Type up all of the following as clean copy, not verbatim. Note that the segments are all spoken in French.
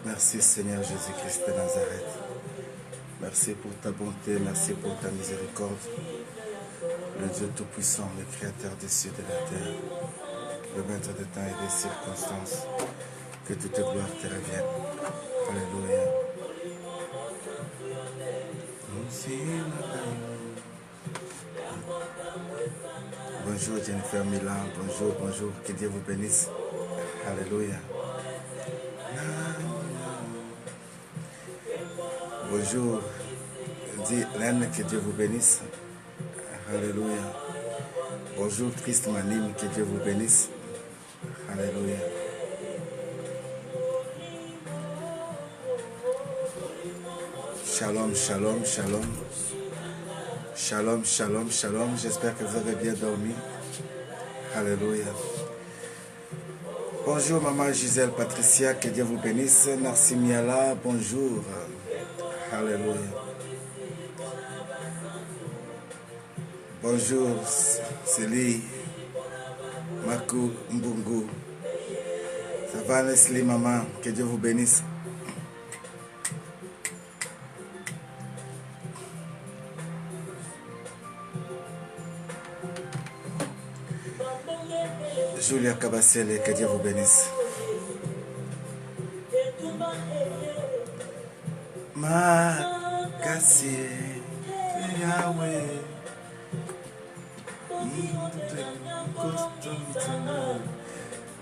Merci Seigneur Jésus-Christ de Nazareth. Merci pour ta bonté, merci pour ta miséricorde. Le Dieu Tout-Puissant, le Créateur des cieux et de la terre, le maître des temps et des circonstances, que toute gloire te revienne. Alléluia. Bonjour Jennifer Milan, bonjour, que Dieu vous bénisse. Alléluia. Bonjour, dis Reine, que Dieu vous bénisse. Alléluia. Bonjour Christ Manim, que Dieu vous bénisse. Alléluia. Shalom, shalom, shalom. Shalom, shalom, shalom. J'espère que vous avez bien dormi. Alléluia. Bonjour Maman Gisèle Patricia, que Dieu vous bénisse. Narcy Miala, bonjour. Alléluia. Bonjour Célie, Makou Mbungu. Ça va Nesli Maman, que Dieu vous bénisse. Julia Kabasele, que Dieu vous bénisse. Makasi Yahweh.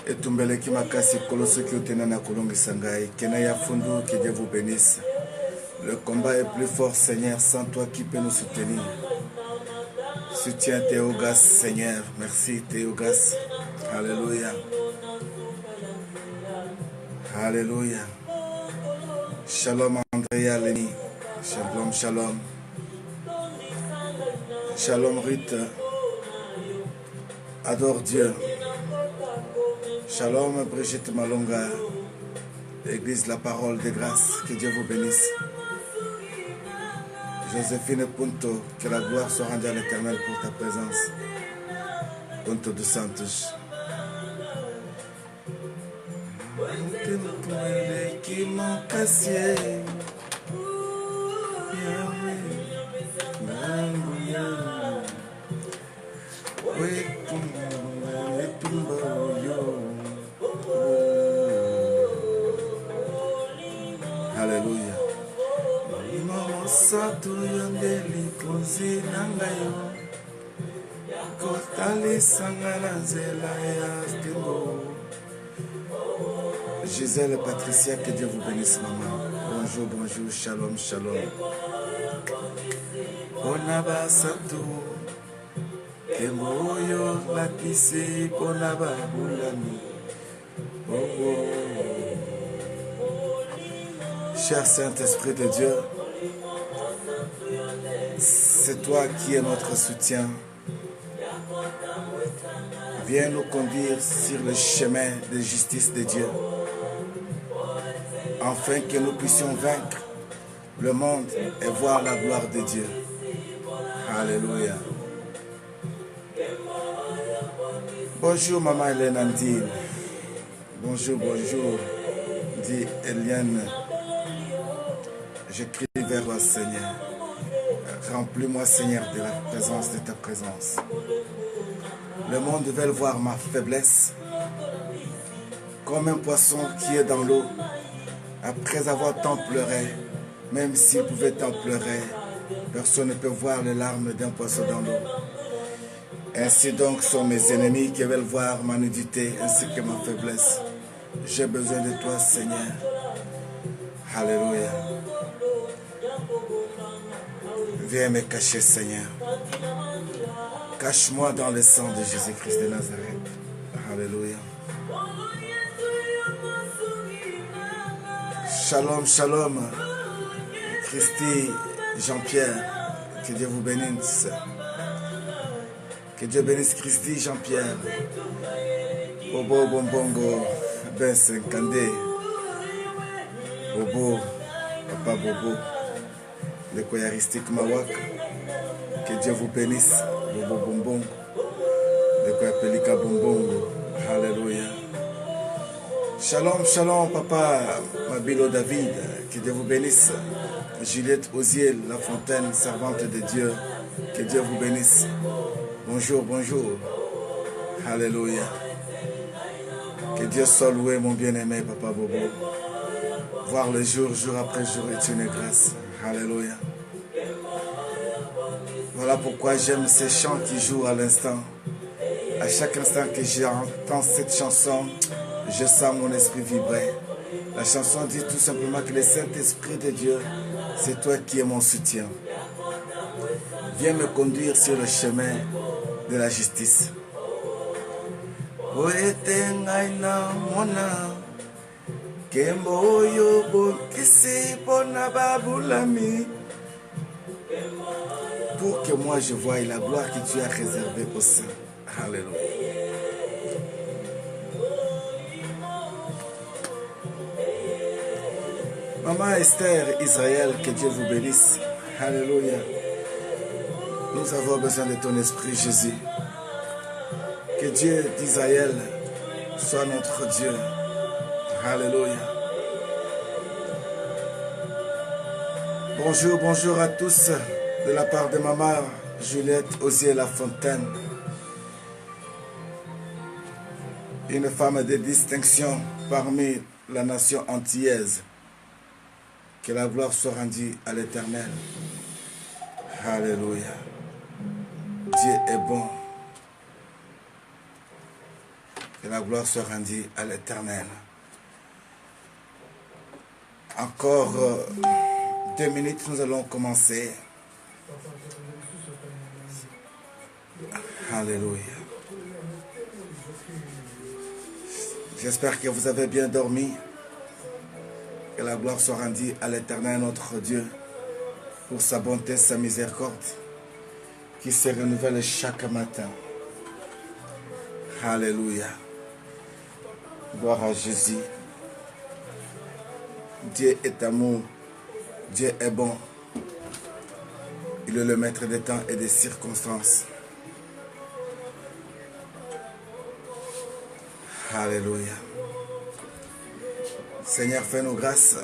Et Tumbeleki Makasi Koloso qui otena na kolongi sangai. Kenaya Fundu, que Dieu vous bénisse. Le combat est plus fort, Seigneur, sans toi qui peut nous soutenir. Soutiens Théogas, Seigneur. Merci Théogas. Alléluia. Alléluia. Shalom Andrea Leni. Shalom, shalom. Shalom Ruth. Adore Dieu. Shalom Brigitte Malonga. Église La Parole de Grâce. Que Dieu vous bénisse. Joséphine Punto. Que la gloire soit rendue à l'Éternel pour ta présence. Punto de Santos. Alléluia. Gisèle Patricia, que Dieu vous bénisse, maman. Bonjour, bonjour, shalom, shalom. Onaba Sato, Kemoyo, Lakisi, Onaba Boulami. Cher Saint-Esprit de Dieu, c'est toi qui es notre soutien. Viens nous conduire sur le chemin de justice de Dieu, afin que nous puissions vaincre le monde et voir la gloire de Dieu. Alléluia. Bonjour Maman Hélène Andine. Bonjour, bonjour, dit Eliane. Je crie vers toi, Seigneur. Remplis-moi, Seigneur, de la présence de ta présence. Le monde veut voir ma faiblesse, comme un poisson qui est dans l'eau, après avoir tant pleuré. Même s'il pouvait tant pleurer, personne ne peut voir les larmes d'un poisson dans l'eau. Ainsi donc sont mes ennemis qui veulent voir ma nudité ainsi que ma faiblesse. J'ai besoin de toi, Seigneur. Alléluia. Viens me cacher, Seigneur. Cache-moi dans le sang de Jésus-Christ de Nazareth. Alléluia. Shalom, shalom. Christy, Jean-Pierre. Que Dieu vous bénisse. Que Dieu bénisse Christy, Jean-Pierre. Bobo, Bombongo, Ben Senkandé. Bobo, Papa Bobo. Le choyaristique Mawak. Que Dieu vous bénisse. Bobo Bombongo. de quoi pelika bombongo. Alléluia. Shalom, shalom, papa Mabilo David, que Dieu vous bénisse. Juliette Osiel, la fontaine, servante de Dieu, que Dieu vous bénisse. Bonjour, bonjour. Alléluia. Que Dieu soit loué, mon bien-aimé, papa Bobo. Voir le jour, jour après jour, est une grâce. Alléluia. Voilà pourquoi j'aime ces chants qui jouent à l'instant. À chaque instant que j'entends cette chanson, je sens mon esprit vibrer. La chanson dit tout simplement que le Saint-Esprit de Dieu, c'est toi qui es mon soutien. Viens me conduire sur le chemin de la justice. Pour que moi je voie la gloire que tu as réservée au sein. Alléluia. Maman Esther Israël, que Dieu vous bénisse. Alléluia. Nous avons besoin de ton esprit, Jésus. Que Dieu d'Israël soit notre Dieu. Alléluia. Bonjour, bonjour à tous de la part de maman Juliette Osier Lafontaine. Une femme de distinction parmi la nation antillaise. Que la gloire soit rendue à l'Éternel. Alléluia. Dieu est bon. Que la gloire soit rendue à l'Éternel. Encore 2 minutes, nous allons commencer. Alléluia. J'espère que vous avez bien dormi. Que la gloire soit rendue à l'Éternel, notre Dieu, pour sa bonté, sa miséricorde, qui se renouvelle chaque matin. Alléluia. Gloire à Jésus. Dieu est amour. Dieu est bon. Il est le maître des temps et des circonstances. Alléluia. Seigneur, fais-nous grâce.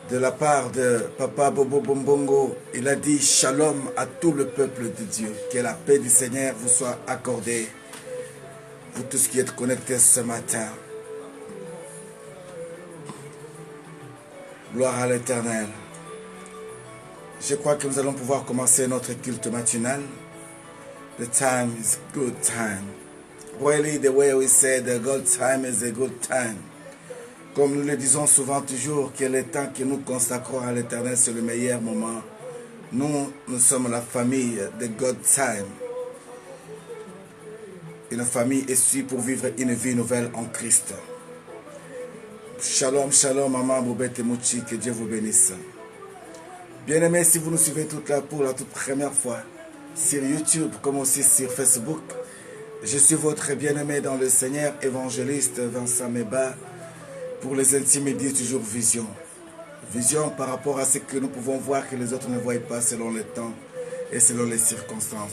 De la part de Papa Bobo Bombongo, il a dit shalom à tout le peuple de Dieu. Que la paix du Seigneur vous soit accordée. Vous tous qui êtes connectés ce matin. Gloire à l'Éternel. Je crois que nous allons pouvoir commencer notre culte matinal. The time is good time. Really, the way we say the good time is a good time. Comme nous le disons souvent toujours, que le temps que nous consacrons à l'Éternel, c'est le meilleur moment. Nous sommes la famille de God Time. Une famille issue pour vivre une vie nouvelle en Christ. Shalom, shalom, maman Bobette Mouchi, que Dieu vous bénisse. Bien-aimés, si vous nous suivez pour la toute première fois, sur YouTube comme aussi sur Facebook, je suis votre bien-aimé dans le Seigneur, évangéliste Vincent Meba. Pour les intimes, il dit toujours vision. Vision par rapport à ce que nous pouvons voir que les autres ne voient pas selon le temps et selon les circonstances.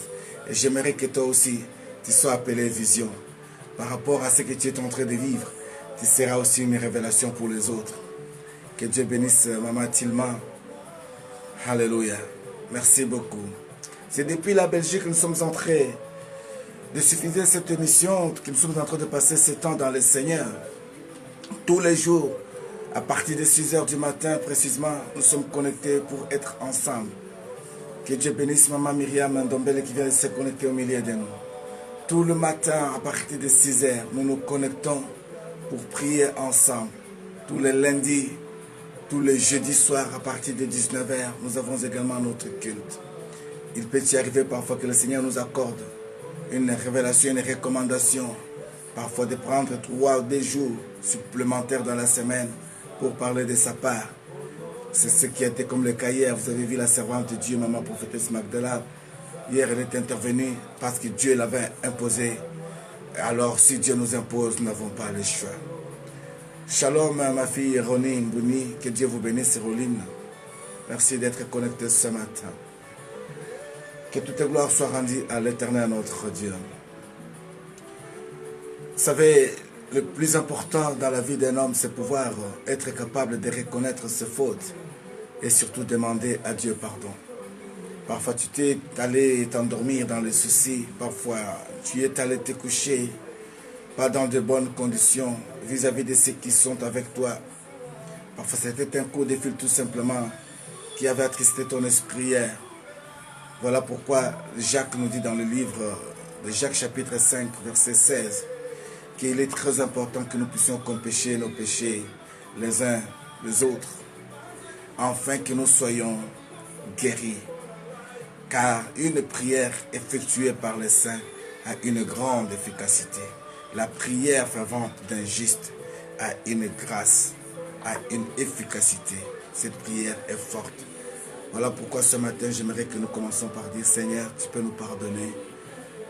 Et j'aimerais que toi aussi, tu sois appelé vision. Par rapport à ce que tu es en train de vivre, tu seras aussi une révélation pour les autres. Que Dieu bénisse Maman Tilma. Alléluia. Merci beaucoup. C'est depuis la Belgique que nous sommes en train de diffuser cette émission, que nous sommes en train de passer ce temps dans le Seigneur. Tous les jours, à partir de 6 h du matin précisément, nous sommes connectés pour être ensemble. Que Dieu bénisse Maman Myriam Ndombele qui vient de se connecter au milieu de nous. Tout le matin, à partir de 6 h, nous nous connectons pour prier ensemble. Tous les lundis, tous les jeudis soirs, à partir de 19 h, nous avons également notre culte. Il peut y arriver parfois que le Seigneur nous accorde une révélation, une recommandation, parfois de prendre 3 ou 2 jours supplémentaires dans la semaine pour parler de sa part. C'est ce qui a été comme le cas hier. Vous avez vu la servante de Dieu, Maman Prophétesse Magdala. Hier, elle est intervenue parce que Dieu l'avait imposé. Alors, si Dieu nous impose, nous n'avons pas le choix. Shalom, ma fille Ronine Bouni. Que Dieu vous bénisse, Roline. Merci d'être connecté ce matin. Que toute gloire soit rendue à l'Éternel, notre Dieu. Vous savez, le plus important dans la vie d'un homme, c'est pouvoir être capable de reconnaître ses fautes et surtout demander à Dieu pardon. Parfois, tu t'es allé t'endormir dans les soucis. Parfois, tu es allé te coucher pas dans de bonnes conditions vis-à-vis de ceux qui sont avec toi. Parfois, c'était un coup de fil tout simplement qui avait attristé ton esprit hier. Voilà pourquoi Jacques nous dit dans le livre de Jacques chapitre 5, verset 16, qu'il est très important que nous puissions compêcher nos péchés les uns les autres, afin que nous soyons guéris. Car une prière effectuée par les saints a une grande efficacité. La prière fervente d'un juste a une grâce, a une efficacité. Cette prière est forte. Voilà pourquoi ce matin, j'aimerais que nous commençons par dire, Seigneur, tu peux nous pardonner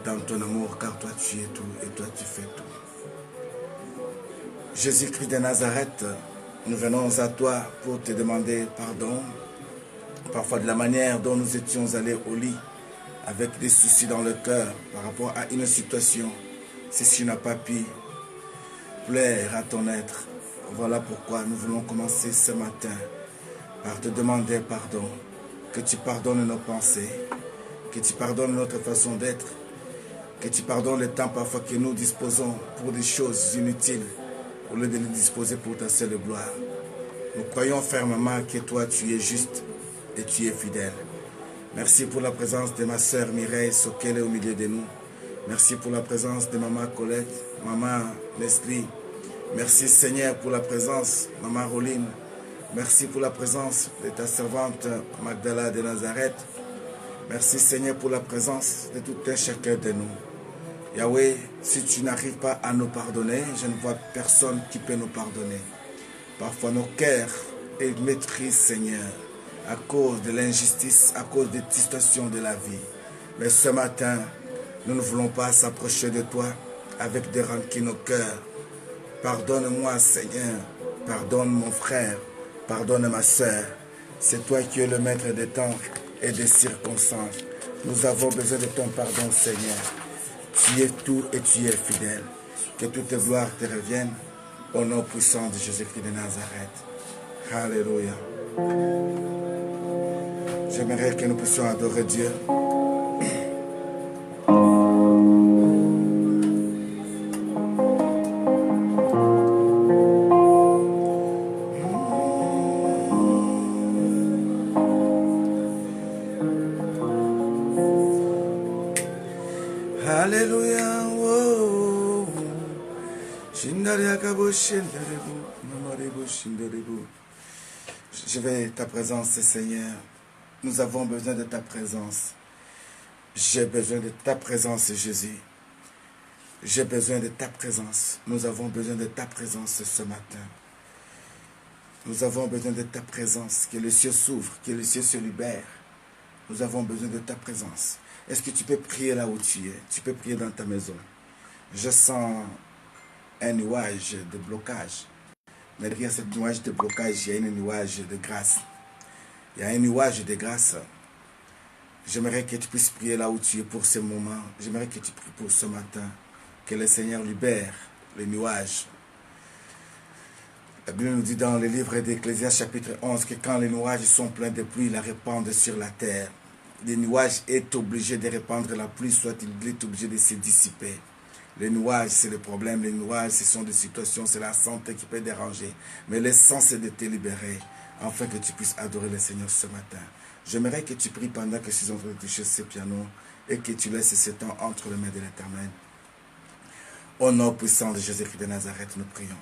dans ton amour, car toi tu es tout et toi tu fais tout. Jésus-Christ de Nazareth, nous venons à toi pour te demander pardon. Parfois de la manière dont nous étions allés au lit, avec des soucis dans le cœur par rapport à une situation, ceci n'a pas pu plaire à ton être. Voilà pourquoi nous voulons commencer ce matin par te demander pardon, que tu pardonnes nos pensées, que tu pardonnes notre façon d'être, que tu pardonnes le temps parfois que nous disposons pour des choses inutiles, au lieu de les disposer pour ta seule gloire. Nous croyons fermement que toi tu es juste et tu es fidèle. Merci pour la présence de ma sœur Mireille Sokele au milieu de nous. Merci pour la présence de maman Colette, maman Leslie. Merci Seigneur pour la présence maman Roline. Merci pour la présence de ta servante Magdala de Nazareth. Merci Seigneur pour la présence de tout un chacun de nous. Yahweh, si tu n'arrives pas à nous pardonner, je ne vois personne qui peut nous pardonner. Parfois nos cœurs et maîtrise Seigneur, à cause de l'injustice, à cause des situations de la vie. Mais ce matin, nous ne voulons pas s'approcher de toi avec des rancunes au cœur. Pardonne-moi Seigneur, pardonne mon frère, pardonne ma soeur. C'est toi qui es le maître des temps et des circonstances. Nous avons besoin de ton pardon Seigneur. Tu es tout et tu es fidèle. Que toute gloire te revienne au nom puissant de Jésus-Christ de Nazareth. Alléluia. J'aimerais que nous puissions adorer Dieu. Alléluia. Oh. Je vais ta présence, Seigneur. Nous avons besoin de ta présence. J'ai besoin de ta présence, Jésus. J'ai besoin de ta présence. Nous avons besoin de ta présence ce matin. Nous avons besoin de ta présence. Que les cieux s'ouvrent, que les cieux se libèrent. Nous avons besoin de ta présence. Est-ce que tu peux prier là où tu es? Tu peux prier dans ta maison. Je sens un nuage de blocage. Mais derrière ce nuage de blocage, il y a un nuage de grâce. Il y a un nuage de grâce. J'aimerais que tu puisses prier là où tu es pour ce moment. J'aimerais que tu pries pour ce matin. Que le Seigneur libère les nuages. La Bible nous dit dans le livre d'Ecclésiaste chapitre 11 que quand les nuages sont pleins de pluie, ils la répandent sur la terre. Les nuages est obligé de répandre la pluie, soit il est obligé de se dissiper. Les nuages, c'est le problème. Les nuages, ce sont des situations, c'est la santé qui peut déranger. Mais l'essence, c'est de te libérer, afin que tu puisses adorer le Seigneur ce matin. J'aimerais que tu pries pendant que je suis en train de toucher ce piano et que tu laisses ce temps entre les mains de l'Éternel. Au nom puissant de Jésus-Christ de Nazareth, nous prions.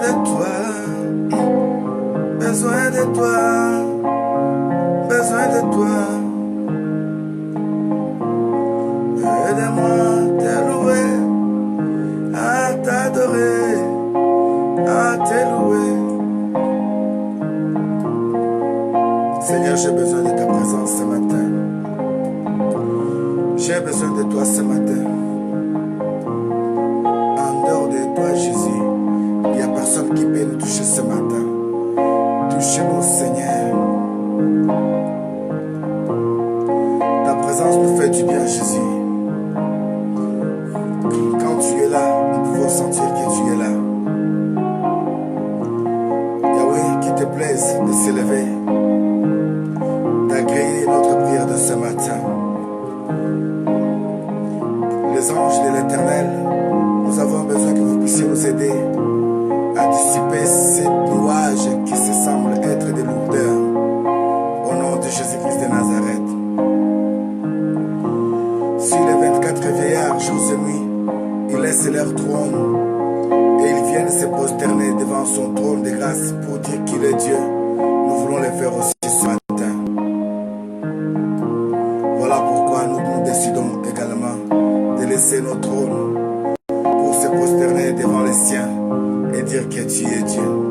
de toi, besoin de toi, besoin de toi. Aide-moi à te louer, à t'adorer, à te louer. Seigneur, j'ai besoin de ta présence ce matin. J'ai besoin de toi ce matin. En dehors de toi, Jésus, il n'y a personne qui peut nous toucher ce matin. Touchez-nous, Seigneur. Ta présence nous fait du bien, Jésus. Quand tu es là, nous pouvons sentir que tu es là. Yahweh, qu'il te plaise de s'élever, d'agréer notre prière de ce matin. Les anges de l'Éternel, nous avons besoin que vous puissiez nous aider à dissiper ces nuages qui se semblent être des lourdeurs. Au nom de Jésus-Christ de Nazareth. Si les 24 vieillards, jour et nuit, ils laissent leur trône et ils viennent se prosterner devant son trône de grâce pour dire qu'il est Dieu, nous voulons le faire aussi ce matin. Voilà pourquoi nous décidons également de laisser nos trônes pour se prosterner devant les siens et dire que tu es Dieu.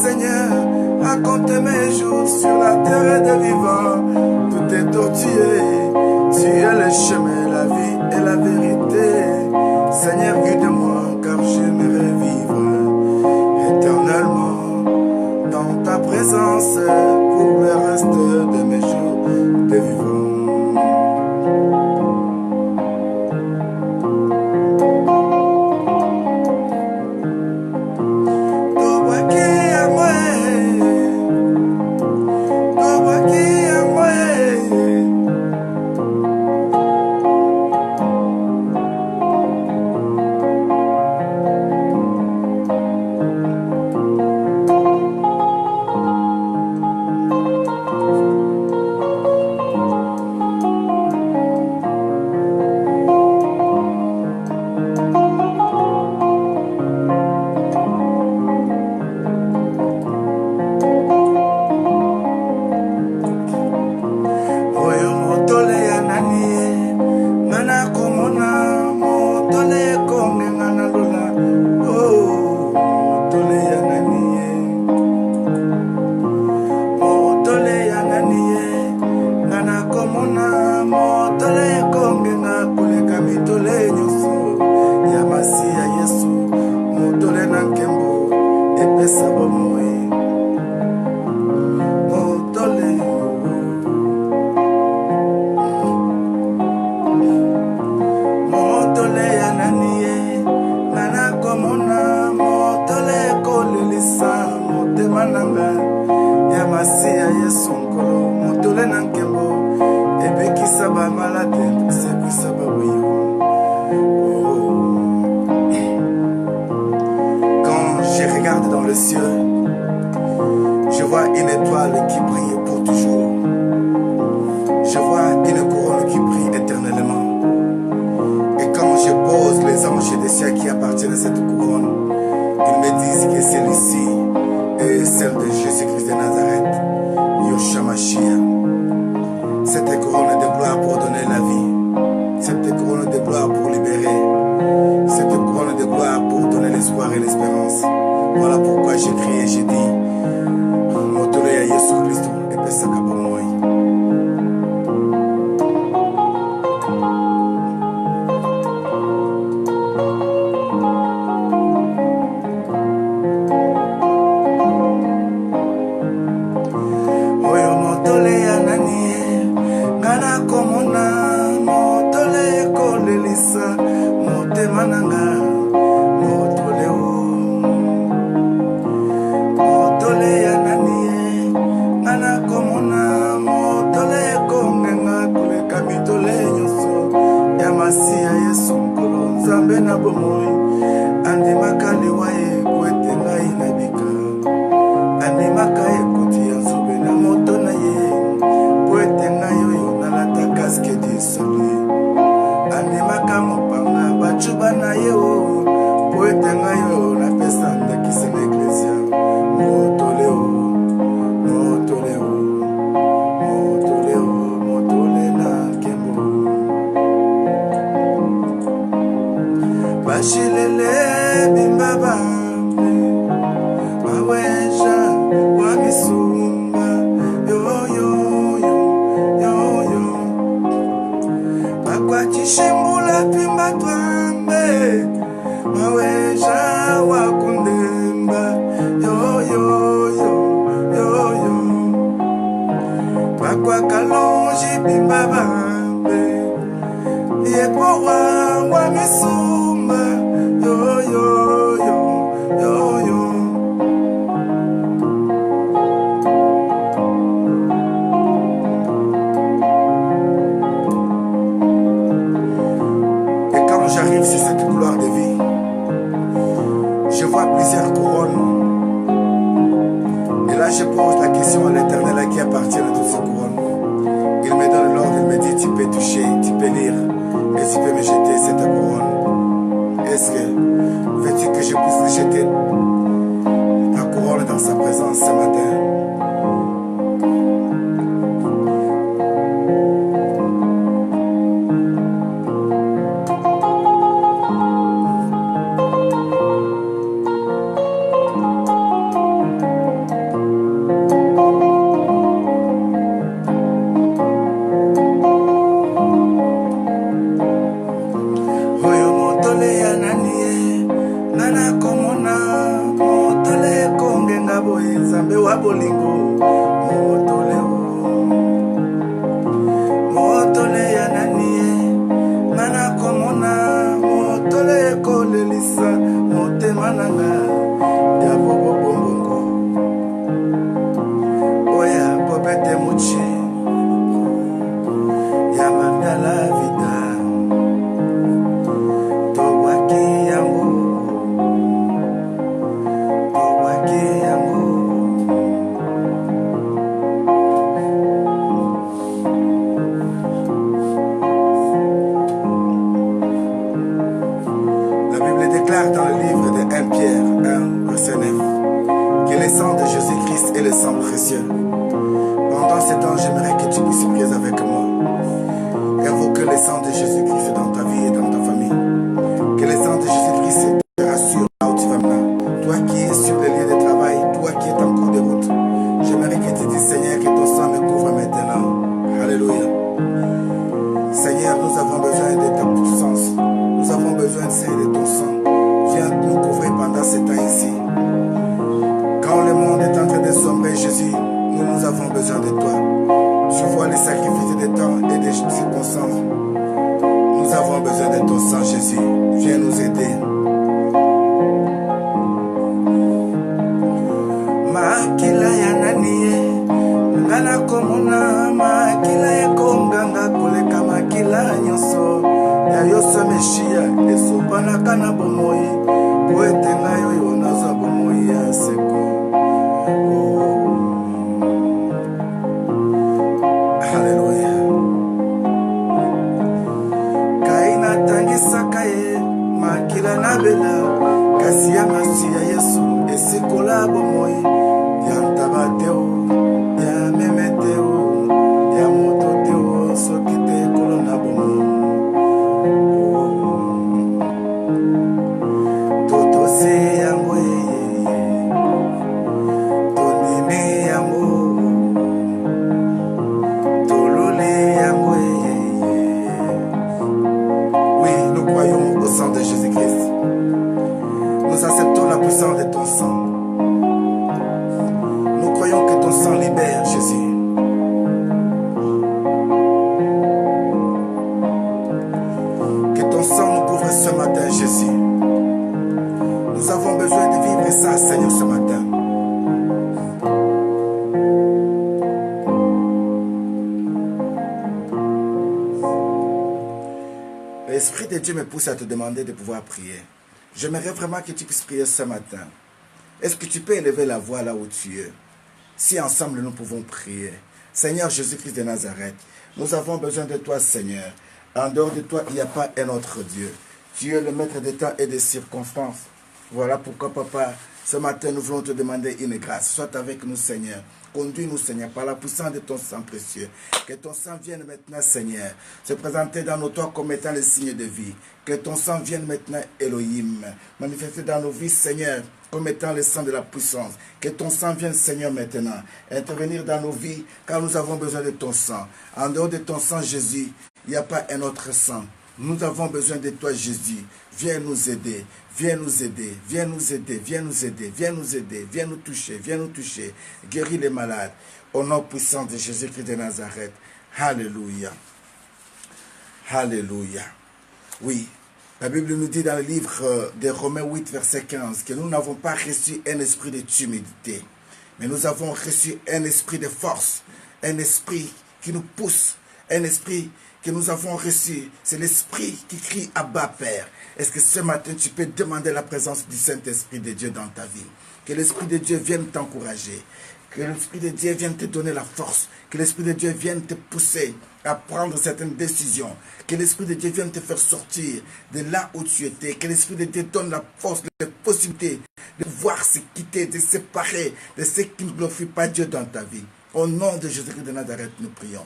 Seigneur, sur la terre des vivants. Tout est tortillé. Tu es le chemin, la vie et la vérité. Seigneur, guide-moi, car j'aimerais vivre éternellement dans ta présence pour le reste de mes jours de vivant. wa bolingo motole motole ya nani mana komona motole kolelisa motema nanga ya bobo bombongo oya popete muchi ya mandala vida towaki yango dans le livre de 1 Pierre 1, verset 9, que le sang de Jésus-Christ est le sang précieux. Pendant ce temps, j'aimerais que tu puisses prier avec moi. Invoque le sang de Jésus-Christ dans ta vie et dans ta famille. Que le sang de Jésus-Christ te rassure là où tu vas maintenant. Toi qui es sur le lieu de travail, toi qui es en cours de route, j'aimerais que tu dises, Seigneur, que ton sang me couvre maintenant. Alléluia. Seigneur, nous avons besoin de ta puissance. Nous avons besoin, Seigneur, de ton sang. Viens nous couvrir pendant ce temps ici. Quand le monde est en train de sombrer, Jésus, nous avons besoin de toi. Tu vois les sacrifices de temps et des circonstances. Nous avons besoin de ton sang, Jésus. Viens nous aider. Makila ya nani, ngana komuna, makila ya konganga koleka makila nyoso. Ya yosa meshia, esopana kana bomoi, poete ngayo yonaza bomoi ya seko. Hallelujah. Kaina tangisa kaye, makila nabela, kasi ya masi ya Yesu, esikola bomoi, ya ntabateo, ya memeteo, ya mototeo, sokite kolona bomoi. De ton sang. Nous croyons que ton sang libère, Jésus. Que ton sang nous couvre ce matin, Jésus. Nous avons besoin de vivre ça, Seigneur, ce matin. L'Esprit de Dieu me pousse à te demander de pouvoir prier. J'aimerais vraiment que tu puisses prier ce matin. Est-ce que tu peux élever la voix là où tu es? Si ensemble nous pouvons prier. Seigneur Jésus-Christ de Nazareth, nous avons besoin de toi, Seigneur. En dehors de toi, il n'y a pas un autre Dieu. Tu es le maître des temps et des circonstances. Voilà pourquoi, Papa, ce matin, nous voulons te demander une grâce. Sois avec nous, Seigneur. Conduis-nous, Seigneur, par la puissance de ton sang précieux. Que ton sang vienne maintenant, Seigneur, se présenter dans nos toits comme étant le signe de vie. Que ton sang vienne maintenant, Elohim, manifester dans nos vies, Seigneur, comme étant le sang de la puissance. Que ton sang vienne, Seigneur, maintenant, intervenir dans nos vies, car nous avons besoin de ton sang. En dehors de ton sang, Jésus, il n'y a pas un autre sang. Nous avons besoin de toi, Jésus. Viens nous aider. Viens nous aider, viens nous aider, viens nous aider, viens nous aider, viens nous toucher, guéris les malades. Au nom puissant de Jésus-Christ de Nazareth. Alléluia. Alléluia. Oui, la Bible nous dit dans le livre de Romains 8, verset 15, que nous n'avons pas reçu un esprit de timidité, mais nous avons reçu un esprit de force, un esprit qui nous pousse, un esprit que nous avons reçu. C'est l'esprit qui crie Abba Père. Est-ce que ce matin, tu peux demander la présence du Saint-Esprit de Dieu dans ta vie? Que l'Esprit de Dieu vienne t'encourager. Que l'Esprit de Dieu vienne te donner la force. Que l'Esprit de Dieu vienne te pousser à prendre certaines décisions. Que l'Esprit de Dieu vienne te faire sortir de là où tu étais. Que l'Esprit de Dieu donne la force, la possibilité de pouvoir se quitter, de se séparer de ce qui ne glorifie pas Dieu dans ta vie. Au nom de Jésus-Christ de Nazareth, nous prions.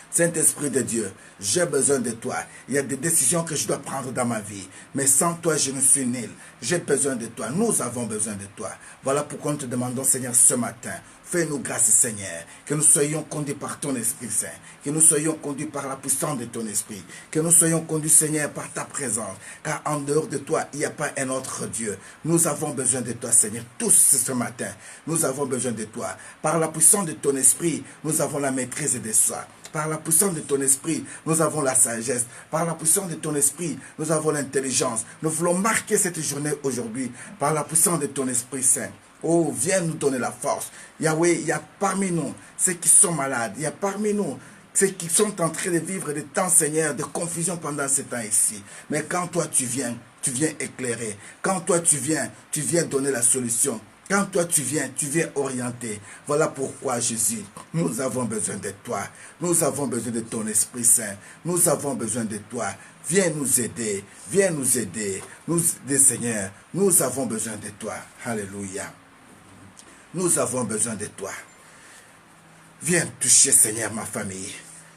Saint-Esprit de Dieu, j'ai besoin de toi. Il y a des décisions que je dois prendre dans ma vie. Mais sans toi, je ne suis nul. J'ai besoin de toi. Nous avons besoin de toi. Voilà pourquoi nous te demandons, Seigneur, ce matin. Fais-nous grâce, Seigneur, que nous soyons conduits par ton Esprit Saint, que nous soyons conduits par la puissance de ton Esprit, que nous soyons conduits, Seigneur, par ta présence, car en dehors de toi, il n'y a pas un autre Dieu. Nous avons besoin de toi, Seigneur, tous ce matin, nous avons besoin de toi. Par la puissance de ton Esprit, nous avons la maîtrise de soi. Par la puissance de ton esprit, nous avons la sagesse. Par la puissance de ton esprit, nous avons l'intelligence. Nous voulons marquer cette journée aujourd'hui par la puissance de ton Esprit Saint. Oh, viens nous donner la force. Yahweh, il y a parmi nous ceux qui sont malades. Il y a parmi nous ceux qui sont en train de vivre des temps, Seigneur, de confusion pendant ce temps ici. Mais quand toi tu viens éclairer. Quand toi tu viens donner la solution. Quand toi tu viens orienter. Voilà pourquoi, Jésus, nous avons besoin de toi. Nous avons besoin de ton Esprit Saint. Nous avons besoin de toi. Viens nous aider. Viens nous aider. Seigneur, nous avons besoin de toi. Alléluia. Nous avons besoin de toi. Viens toucher, Seigneur, ma famille.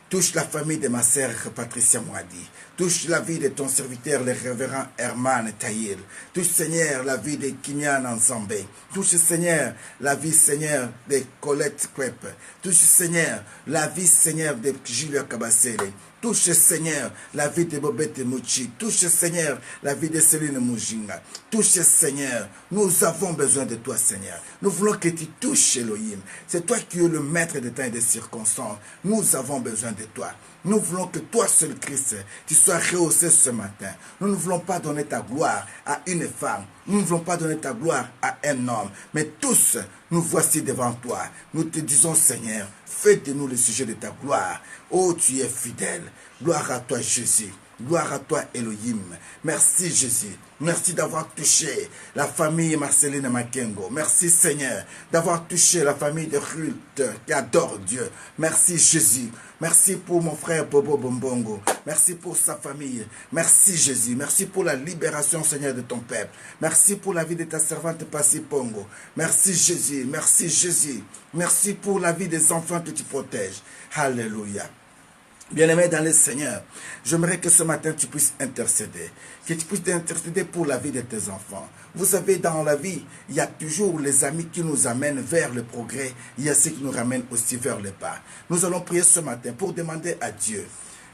Touche la famille de ma sœur Patricia Mwadi. Touche la vie de ton serviteur, le révérend Herman Taïl. Touche, Seigneur, la vie de Kinyan Nzambé. Touche, Seigneur, la vie, Seigneur, de Colette Kwep. Touche, Seigneur, la vie, Seigneur, de Julia Kabasele. Touche, Seigneur, la vie de Bobette Mouchi. Touche, Seigneur, la vie de Céline Moujinga. Touche, Seigneur. Nous avons besoin de toi, Seigneur. Nous voulons que tu touches, Elohim. C'est toi qui es le maître des temps et des circonstances. Nous avons besoin de toi. Nous voulons que toi seul, Christ, tu sois rehaussé ce matin. Nous ne voulons pas donner ta gloire à une femme. Nous ne voulons pas donner ta gloire à un homme. Mais tous, nous voici devant toi. Nous te disons, Seigneur, fais de nous le sujet de ta gloire. Oh, tu es fidèle. Gloire à toi, Jésus. Gloire à toi, Elohim. Merci, Jésus. Merci d'avoir touché la famille Marceline Makengo. Merci, Seigneur, d'avoir touché la famille de Ruth qui adore Dieu. Merci, Jésus. Merci pour mon frère Bobo Bombongo. Merci pour sa famille. Merci, Jésus. Merci pour la libération, Seigneur, de ton peuple. Merci pour la vie de ta servante Passi Pongo. Merci, Jésus. Merci, Jésus. Merci pour la vie des enfants que tu protèges. Alléluia. Bien-aimé dans le Seigneur, j'aimerais que ce matin tu puisses intercéder, que tu puisses intercéder pour la vie de tes enfants. Vous savez, dans la vie, il y a toujours les amis qui nous amènent vers le progrès, il y a ceux qui nous ramènent aussi vers le bas. Nous allons prier ce matin pour demander à Dieu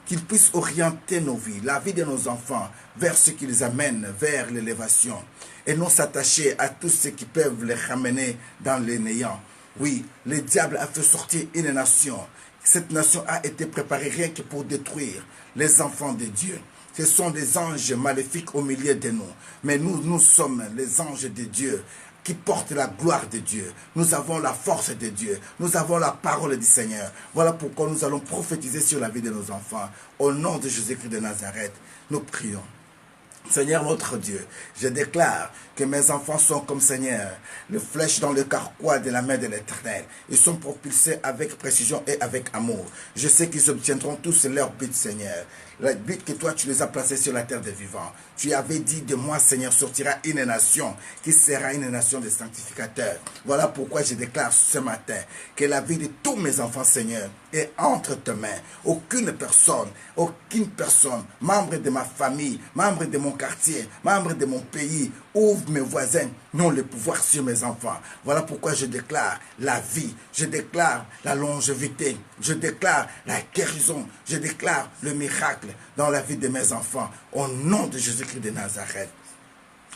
qu'il puisse orienter nos vies, la vie de nos enfants, vers ce qui les amène vers l'élévation et non s'attacher à tous ceux qui peuvent les ramener dans les néants. Oui, le diable a fait sortir une nation. Cette nation a été préparée rien que pour détruire les enfants de Dieu. Ce sont des anges maléfiques au milieu de nous. Mais nous sommes les anges de Dieu qui portent la gloire de Dieu. Nous avons la force de Dieu. Nous avons la parole du Seigneur. Voilà pourquoi nous allons prophétiser sur la vie de nos enfants. Au nom de Jésus-Christ de Nazareth, nous prions. Seigneur notre Dieu, je déclare que mes enfants sont comme Seigneur, les flèches dans le carquois de la main de l'Éternel. Ils sont propulsés avec précision et avec amour. Je sais qu'ils obtiendront tous leur but, Seigneur. Le but que toi, tu les as placés sur la terre des vivants. Tu avais dit de moi, Seigneur, sortira une nation qui sera une nation de sanctificateurs. Voilà pourquoi je déclare ce matin que la vie de tous mes enfants, Seigneur, est entre tes mains. Aucune personne, membre de ma famille, membre de mon quartier, membre de mon pays, ou mes voisins, n'ont le pouvoir sur mes enfants. Voilà pourquoi je déclare la vie, je déclare la longévité, je déclare la guérison, je déclare le miracle dans la vie de mes enfants. Au nom de Jésus-Christ de Nazareth.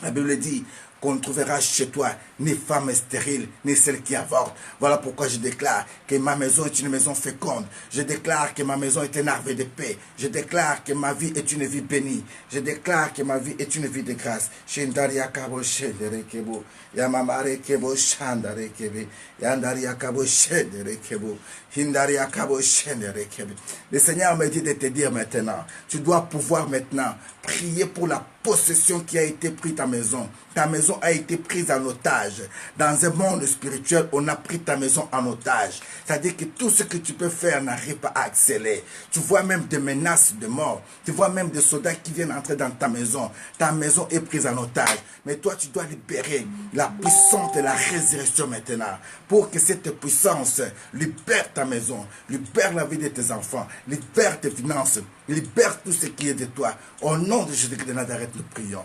La Bible dit qu'on ne trouvera chez toi ni femme stérile, ni celle qui avorte. Voilà pourquoi je déclare que ma maison est une maison féconde. Je déclare que ma maison est un arbre de paix. Je déclare que ma vie est une vie bénie. Je déclare que ma vie est une vie de grâce. Le Seigneur me dit de te dire maintenant, tu dois pouvoir maintenant prier pour la possession qui a été prise ta maison. Ta maison a été prise en otage. Dans un monde spirituel, on a pris ta maison en otage. C'est-à-dire que tout ce que tu peux faire n'arrive pas à accélérer. Tu vois même des menaces de mort. Tu vois même des soldats qui viennent entrer dans ta maison. Ta maison est prise en otage. Mais toi, tu dois libérer la puissance de la résurrection maintenant. Pour que cette puissance libère ta maison, libère la vie de tes enfants, libère tes finances, libère tout ce qui est de toi. Au nom de Jésus-Christ de Nazareth, nous prions.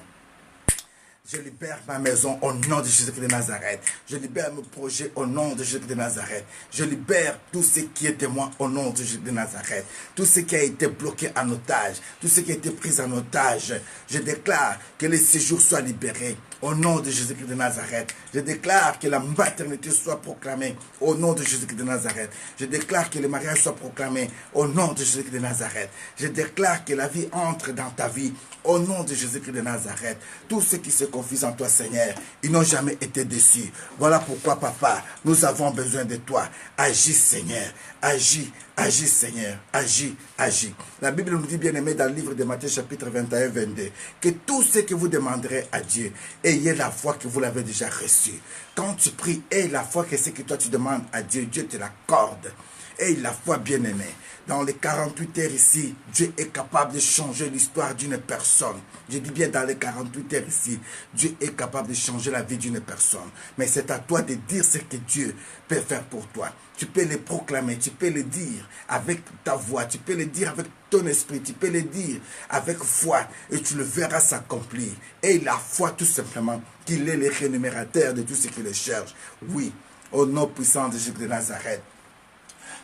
Je libère ma maison au nom de Jésus-Christ de Nazareth. Je libère mes projets au nom de Jésus-Christ de Nazareth. Je libère tout ce qui est de moi au nom de Jésus de Nazareth. Tout ce qui a été bloqué en otage, tout ce qui a été pris en otage, je déclare que les séjours soient libérés au nom de Jésus-Christ de Nazareth. Je déclare que la maternité soit proclamée au nom de Jésus-Christ de Nazareth. Je déclare que le mariage soit proclamé au nom de Jésus-Christ de Nazareth. Je déclare que la vie entre dans ta vie au nom de Jésus-Christ de Nazareth. Tous ceux qui se confient en toi, Seigneur, ils n'ont jamais été déçus. Voilà pourquoi, Papa, nous avons besoin de toi. Agis, Seigneur. Agis, agis, Seigneur. Agis, agis. La Bible nous dit, bien aimé, dans le livre de Matthieu, chapitre 21, 22, que tout ce que vous demanderez à Dieu, ayez la foi que vous l'avez déjà reçu. Quand tu pries, aie la foi que ce que toi tu demandes à Dieu, Dieu te l'accorde. Aie la foi, bien-aimé. Dans les 48 heures ici, Dieu est capable de changer l'histoire d'une personne. Je dis bien dans les 48 heures ici, Dieu est capable de changer la vie d'une personne. Mais c'est à toi de dire ce que Dieu peut faire pour toi. Tu peux le proclamer, tu peux le dire avec ta voix, tu peux le dire avec ton esprit, tu peux le dire avec foi et tu le verras s'accomplir. Et la foi tout simplement qu'il est le rémunérateur de tout ce qui le cherche. Oui, au nom puissant de Jésus de Nazareth.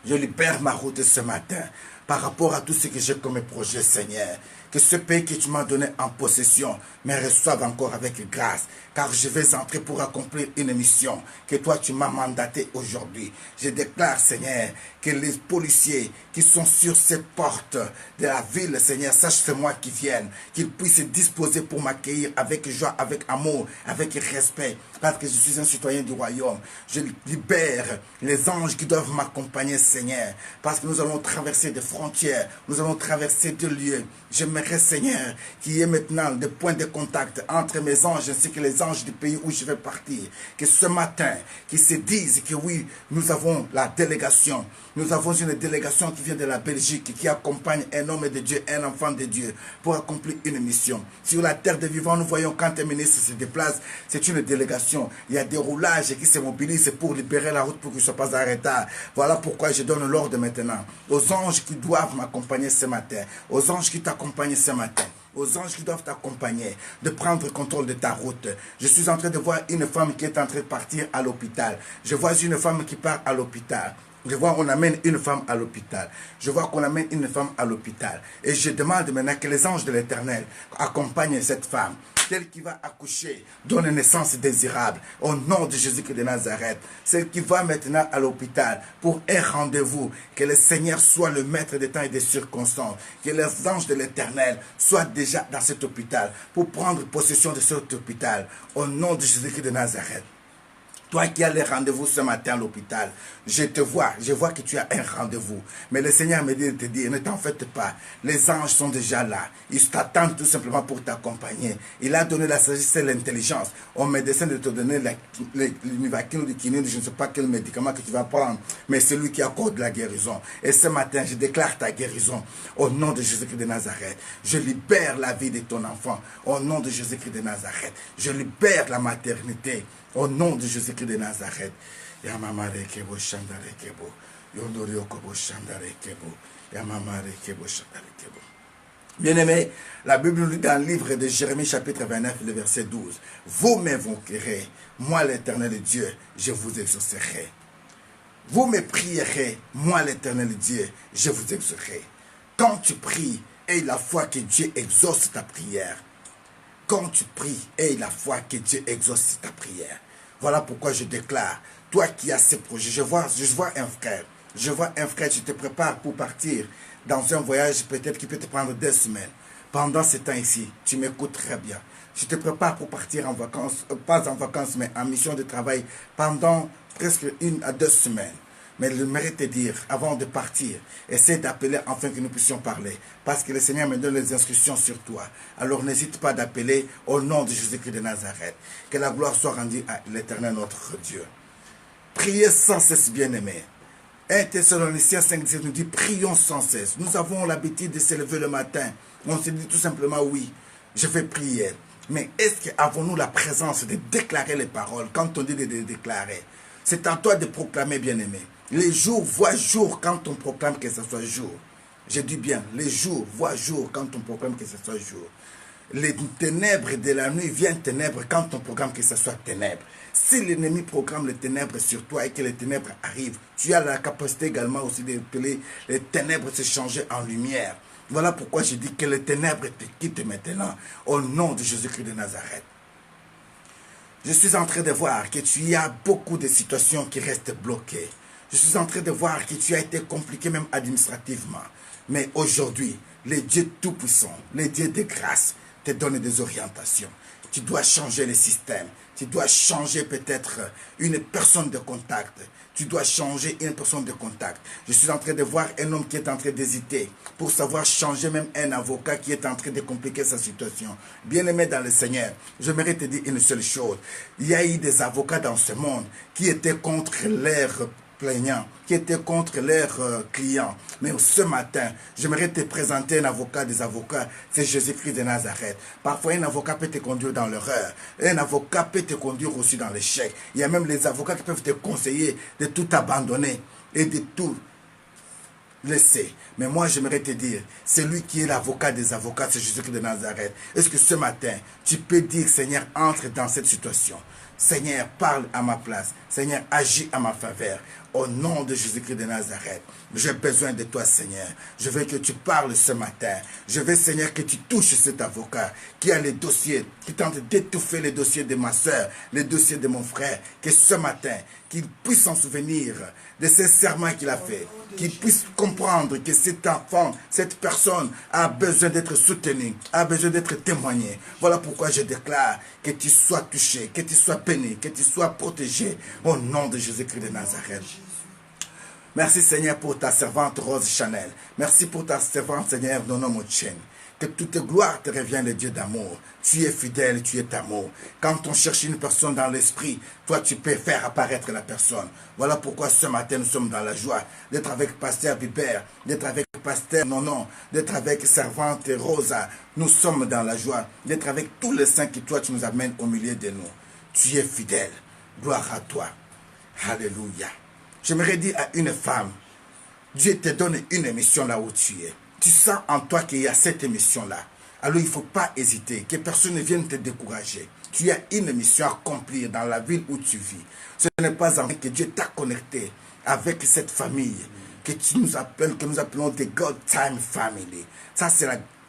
Je libère ma route ce matin par rapport à tout ce que j'ai comme projet, Seigneur. Que ce pays que tu m'as donné en possession me reçoive encore avec grâce. Car je vais entrer pour accomplir une mission que toi tu m'as mandaté aujourd'hui. Je déclare, Seigneur, que les policiers qui sont sur cette porte de la ville, Seigneur, sache c'est moi qui vienne. Qu'ils puissent se disposer pour m'accueillir avec joie, avec amour, avec respect. Parce que je suis un citoyen du royaume. Je libère les anges qui doivent m'accompagner, Seigneur. Parce que nous allons traverser des frontières. Nous allons traverser des lieux. J'aimerais, Seigneur, qu'il y ait maintenant des points de contact entre mes anges ainsi que les anges du pays où je vais partir. Que ce matin, qu'ils se disent que oui, nous avons la délégation. Nous avons une délégation qui vient de la Belgique, qui accompagne un homme de Dieu, un enfant de Dieu, pour accomplir une mission. Sur la terre des vivants, nous voyons quand un ministre se déplace, c'est une délégation. Il y a des roulages qui se mobilisent pour libérer la route pour qu'il ne soit pas en retard. Voilà pourquoi je donne l'ordre maintenant aux anges qui doivent m'accompagner ce matin, aux anges qui t'accompagnent ce matin, aux anges qui doivent t'accompagner, de prendre contrôle de ta route. Je suis en train de voir une femme qui est en train de partir à l'hôpital. Je vois une femme qui part à l'hôpital. Je vois qu'on amène une femme à l'hôpital. Je vois qu'on amène une femme à l'hôpital. Et je demande maintenant que les anges de l'Éternel accompagnent cette femme. Celle qui va accoucher, donne une naissance désirable. Au nom de Jésus-Christ de Nazareth. Celle qui va maintenant à l'hôpital pour un rendez-vous. Que le Seigneur soit le maître des temps et des circonstances. Que les anges de l'Éternel soient déjà dans cet hôpital pour prendre possession de cet hôpital. Au nom de Jésus-Christ de Nazareth. Toi qui as les rendez-vous ce matin à l'hôpital, je vois que tu as un rendez-vous. Mais le Seigneur me dit de te dire, ne t'en faites pas. Les anges sont déjà là. Ils t'attendent tout simplement pour t'accompagner. Il a donné la sagesse et l'intelligence au médecin de te donner l'univaquine ou le quinine, je ne sais pas quel médicament que tu vas prendre, mais c'est lui qui accorde la guérison. Et ce matin, je déclare ta guérison au nom de Jésus-Christ de Nazareth. Je libère la vie de ton enfant au nom de Jésus-Christ de Nazareth. Je libère la maternité. Au nom de Jésus-Christ de Nazareth. Yamamare kebo shandare kebo. Yondorio kobo shandare kebo. Yamamare kebo shandare kebo. Bien-aimé, la Bible nous dit dans le livre de Jérémie chapitre 29, le verset 12. Vous m'invoquerez, moi l'Éternel Dieu, je vous exaucerai. Vous me prierez, moi l'Éternel Dieu, je vous exaucerai. Quand tu pries, aie la foi que Dieu exauce ta prière. Quand tu pries, aie la foi que Dieu exauce ta prière. Voilà pourquoi je déclare, toi qui as ce projet, je vois un frère. Je vois un frère, je te prépare pour partir dans un voyage peut-être qui peut te prendre 2 semaines. Pendant ce temps ici, tu m'écoutes très bien. Je te prépare pour partir en vacances, pas en vacances, mais en mission de travail pendant presque 1 à 2 semaines. Mais je mérite te dire, avant de partir, essaie d'appeler afin que nous puissions parler. Parce que le Seigneur me donne les instructions sur toi. Alors n'hésite pas d'appeler au nom de Jésus-Christ de Nazareth. Que la gloire soit rendue à l'Éternel notre Dieu. Priez sans cesse, bien-aimés. 1 Thessaloniciens 5,17 nous dit, prions sans cesse. Nous avons l'habitude de se lever le matin. On se dit tout simplement, oui, je vais prier. Mais est-ce qu'avons-nous la présence de déclarer les paroles quand on dit de les déclarer? C'est à toi de proclamer, bien-aimé. Les jours voient jour quand on proclame que ce soit jour. Je dis bien, les jours voient jour quand on proclame que ce soit jour. les ténèbres de la nuit viennent ténèbres quand on programme que ce soit ténèbres. Si l'ennemi programme les ténèbres sur toi et que les ténèbres arrivent, tu as la capacité également aussi d'appeler les ténèbres se changer en lumière. Voilà pourquoi je dis que les ténèbres te quittent maintenant au nom de Jésus-Christ de Nazareth. Je suis en train de voir que tu as beaucoup de situations qui restent bloquées. Je suis en train de voir que tu as été compliqué même administrativement. Mais aujourd'hui, le Dieu Tout-Puissant, le Dieu de grâce, te donne des orientations. Tu dois changer le système. Tu dois changer peut-être une personne de contact. Tu dois changer une personne de contact. Je suis en train de voir un homme qui est en train d'hésiter pour savoir changer même un avocat qui est en train de compliquer sa situation. Bien-aimé dans le Seigneur, j'aimerais te dire une seule chose. Il y a eu des avocats dans ce monde qui étaient contre leurs plaignants, qui étaient contre leurs clients. Mais ce matin, j'aimerais te présenter un avocat des avocats, c'est Jésus-Christ de Nazareth. Parfois, un avocat peut te conduire dans l'erreur. Un avocat peut te conduire aussi dans l'échec. Il y a même les avocats qui peuvent te conseiller de tout abandonner et de tout laisser. Mais moi, j'aimerais te dire, c'est lui qui est l'avocat des avocats, c'est Jésus-Christ de Nazareth. Est-ce que ce matin, tu peux dire, Seigneur, entre dans cette situation. Seigneur, parle à ma place. Seigneur, agis à ma faveur. Au nom de Jésus-Christ de Nazareth, j'ai besoin de toi, Seigneur. Je veux que tu parles ce matin. Je veux, Seigneur, que tu touches cet avocat qui a les dossiers, qui tente d'étouffer les dossiers de ma soeur, les dossiers de mon frère. Que ce matin, qu'il puisse s'en souvenir de ces serments qu'il a fait. Qu'il puisse comprendre que cet enfant, cette personne a besoin d'être soutenue, a besoin d'être témoignée. Voilà pourquoi je déclare que tu sois touché, que tu sois béni, que tu sois protégé au nom de Jésus-Christ de Nazareth. Merci Seigneur pour ta servante Rose Chanel. Merci pour ta servante Seigneur Nono Mochen. Que toute gloire te revienne, le Dieu d'amour. Tu es fidèle, tu es amour. Quand on cherche une personne dans l'esprit, toi tu peux faire apparaître la personne. Voilà pourquoi ce matin nous sommes dans la joie d'être avec Pasteur Bibert, d'être avec Pasteur Nono, d'être avec Servante Rosa. Nous sommes dans la joie d'être avec tous les saints que toi tu nous amènes au milieu de nous. Tu es fidèle. Gloire à toi. Alléluia. J'aimerais dire à une femme, Dieu te donne une émission là où tu es. Tu sens en toi qu'il y a cette émission-là. Alors il ne faut pas hésiter, que personne ne vienne te décourager. Tu as une mission à accomplir dans la ville où tu vis. Ce n'est pas en vain que Dieu t'a connecté avec cette famille que tu nous appelles, que nous appelons the God Time Family. Ça c'est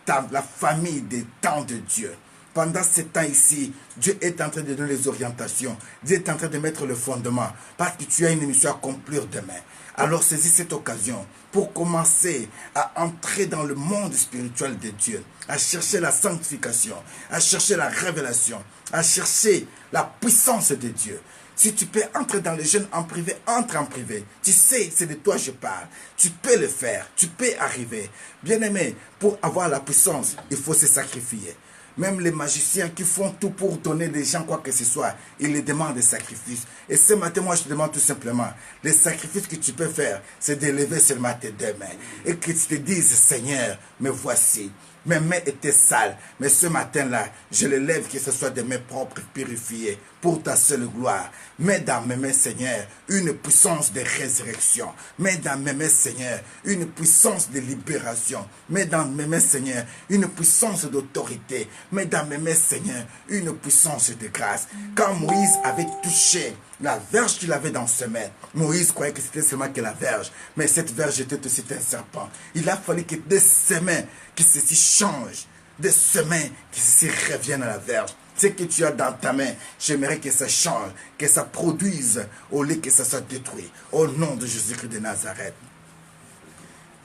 la famille des temps de Dieu. Pendant ce temps ici, Dieu est en train de donner les orientations. Dieu est en train de mettre le fondement. Parce que tu as une émission à accomplir demain. Alors saisis cette occasion pour commencer à entrer dans le monde spirituel de Dieu. À chercher la sanctification. À chercher la révélation. À chercher la puissance de Dieu. Si tu peux entrer dans le jeûne en privé, entre en privé. Tu sais, c'est de toi que je parle. Tu peux le faire. Tu peux arriver. Bien-aimé, pour avoir la puissance, il faut se sacrifier. Même les magiciens qui font tout pour donner des gens quoi que ce soit, ils les demandent des sacrifices. Et ce matin, moi, je te demande tout simplement, les sacrifices que tu peux faire, c'est d'élever seulement tes deux mains. Et que tu te dises, Seigneur, me voici. Mes mains étaient sales, mais ce matin-là, je les lève, que ce soit des mains propres, purifiées, pour ta seule gloire. Mets dans mes mains, Seigneur, une puissance de résurrection. Mets dans mes mains, Seigneur, une puissance de libération. Mets dans mes mains, Seigneur, une puissance d'autorité. Mets dans mes mains, Seigneur, une puissance de grâce. Quand Moïse avait touché la verge qu'il avait dans ses mains, Moïse croyait que c'était seulement que la verge. Mais cette verge était aussi un serpent. Il a fallu que de ses mains, que ceci change. De ses mains, que ceci revienne à la verge. Ce que tu as dans ta main, j'aimerais que ça change, que ça produise, au lieu que ça soit détruit. Au nom de Jésus-Christ de Nazareth.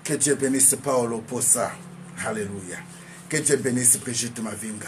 Que Dieu bénisse Paolo Posa. Alléluia. Que Dieu bénisse Brigitte Mavinga.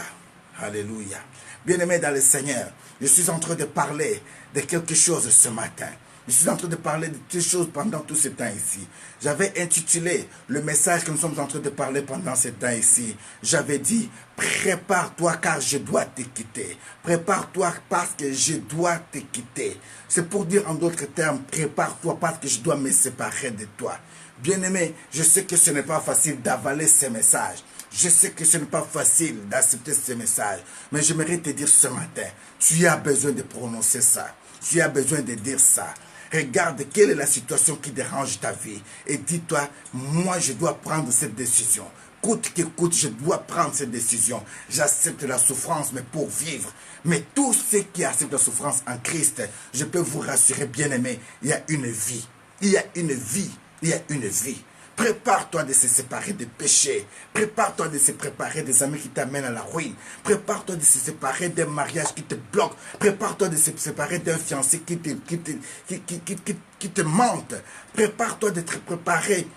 Alléluia. Bien-aimé dans le Seigneur, je suis en train de parler de quelque chose ce matin. Je suis en train de parler de toutes choses pendant tout ce temps ici. J'avais intitulé le message que nous sommes en train de parler pendant ce temps ici. J'avais dit, prépare-toi car je dois te quitter. Prépare-toi parce que je dois te quitter. C'est pour dire en d'autres termes, prépare-toi parce que je dois me séparer de toi. Bien-aimé, je sais que ce n'est pas facile d'avaler ces messages. Je sais que ce n'est pas facile d'accepter ces messages. Mais j'aimerais te dire ce matin, tu as besoin de prononcer ça. Tu as besoin de dire ça. Regarde quelle est la situation qui dérange ta vie. Et dis-toi, moi je dois prendre cette décision. coûte que coûte, je dois prendre cette décision. J'accepte la souffrance, mais pour vivre. Mais tous ceux qui acceptent la souffrance en Christ, je peux vous rassurer, bien-aimés, il y a une vie. Il y a une vie. Il y a une vie. Prépare-toi de se séparer des péchés. Prépare-toi de se préparer des amis qui t'amènent à la ruine. Prépare-toi de se séparer d'un mariage qui te bloque. Prépare-toi de se séparer d'un fiancé qui te mente. Prépare-toi d'être préparé.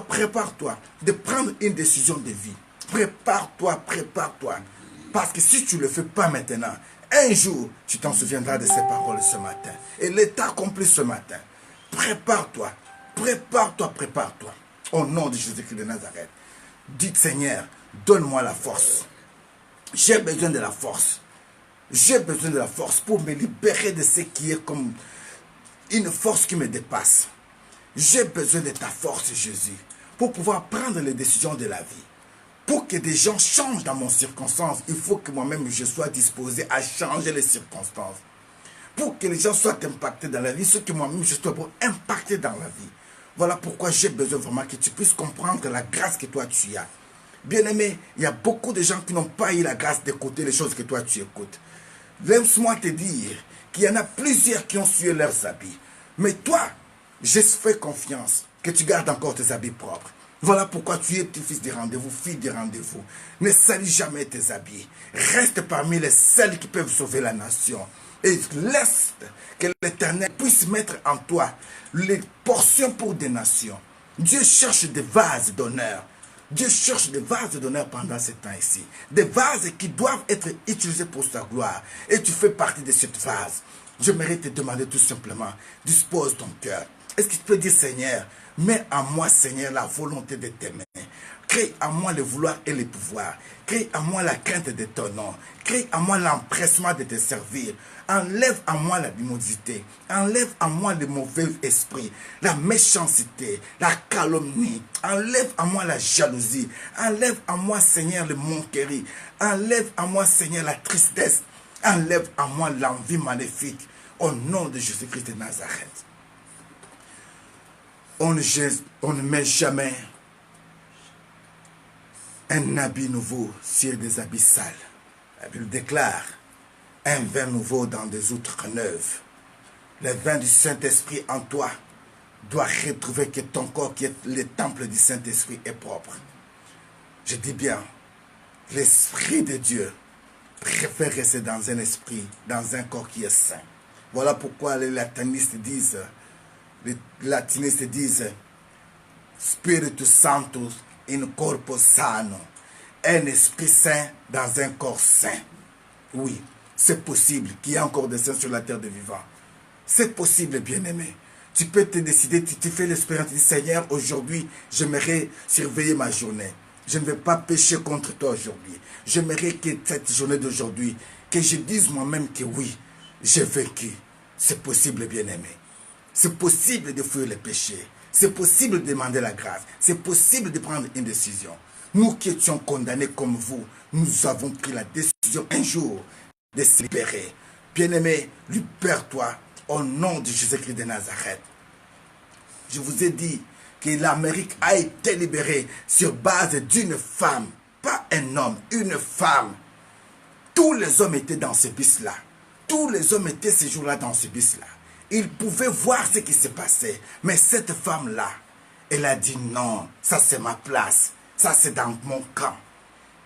Prépare-toi de prendre une décision de vie. Prépare-toi. Parce que si tu ne le fais pas maintenant, un jour, tu t'en souviendras de ces paroles ce matin. Et l'État accompli ce matin. Prépare-toi. Au nom de Jésus-Christ de Nazareth. Dites, Seigneur, donne-moi la force. J'ai besoin de la force. J'ai besoin de la force pour me libérer de ce qui est comme une force qui me dépasse. J'ai besoin de ta force, Jésus, pour pouvoir prendre les décisions de la vie. Pour que des gens changent dans mon circonstance, il faut que moi-même je sois disposé à changer les circonstances. Pour que les gens soient impactés dans la vie, ce que moi-même je sois pour impacter dans la vie. Voilà pourquoi j'ai besoin vraiment que tu puisses comprendre la grâce que toi tu as. Bien-aimé, il y a beaucoup de gens qui n'ont pas eu la grâce d'écouter les choses que toi tu écoutes. Laisse-moi te dire qu'il y en a plusieurs qui ont sué leurs habits. Mais toi, je fais confiance que tu gardes encore tes habits propres. Voilà pourquoi tu es petit fils des rendez-vous, fille des rendez-vous. Ne salis jamais tes habits. Reste parmi les seuls qui peuvent sauver la nation. Et laisse que l'Éternel puisse mettre en toi les portions pour des nations. Dieu cherche des vases d'honneur. Dieu cherche des vases d'honneur pendant ce temps ici. Des vases qui doivent être utilisés pour sa gloire. Et tu fais partie de cette vase. J'aimerais te demander tout simplement, dispose ton cœur. Est-ce que tu peux dire, Seigneur, mets en moi, Seigneur, la volonté de t'aimer. Crée en moi le vouloir et le pouvoir. Crée en moi la crainte de ton nom. Crée en moi l'empressement de te servir. Enlève en moi la mimosité. Enlève en moi le mauvais esprit, la méchanceté, la calomnie. Enlève en moi la jalousie. Enlève en moi, Seigneur, le moquerie. Enlève en moi, Seigneur, la tristesse. Enlève en moi l'envie maléfique. Au nom de Jésus-Christ de Nazareth. On ne met jamais un habit nouveau sur des habits sales. La Bible déclare un vin nouveau dans des outres neuves. Le vin du Saint-Esprit en toi doit retrouver que ton corps qui est le temple du Saint-Esprit est propre. Je dis bien, l'Esprit de Dieu préfère rester dans un esprit, dans un corps qui est saint. Voilà pourquoi les latinistes disent, Spiritus Sanctus in corpo sano. Un esprit saint dans un corps saint. Oui, c'est possible qu'il y ait encore des saints sur la terre de vivants. C'est possible, bien-aimé. Tu peux te décider, tu fais l'expérience, tu dis, Seigneur, aujourd'hui, j'aimerais surveiller ma journée. Je ne vais pas pécher contre toi aujourd'hui. J'aimerais que cette journée d'aujourd'hui, que je dise moi-même que oui, j'ai vécu. C'est possible, bien-aimé. C'est possible de fuir les péchés. C'est possible de demander la grâce. C'est possible de prendre une décision. Nous qui étions condamnés comme vous, nous avons pris la décision un jour de se libérer. Bien-aimé, libère-toi au nom de Jésus-Christ de Nazareth. Je vous ai dit que l'Amérique a été libérée sur base d'une femme, pas un homme, une femme. Tous les hommes étaient dans ce bus-là. Tous les hommes étaient ce jour-là dans ce bus-là. Ils pouvaient voir ce qui se passait. Mais cette femme-là, elle a dit non, ça c'est ma place. Ça c'est dans mon camp.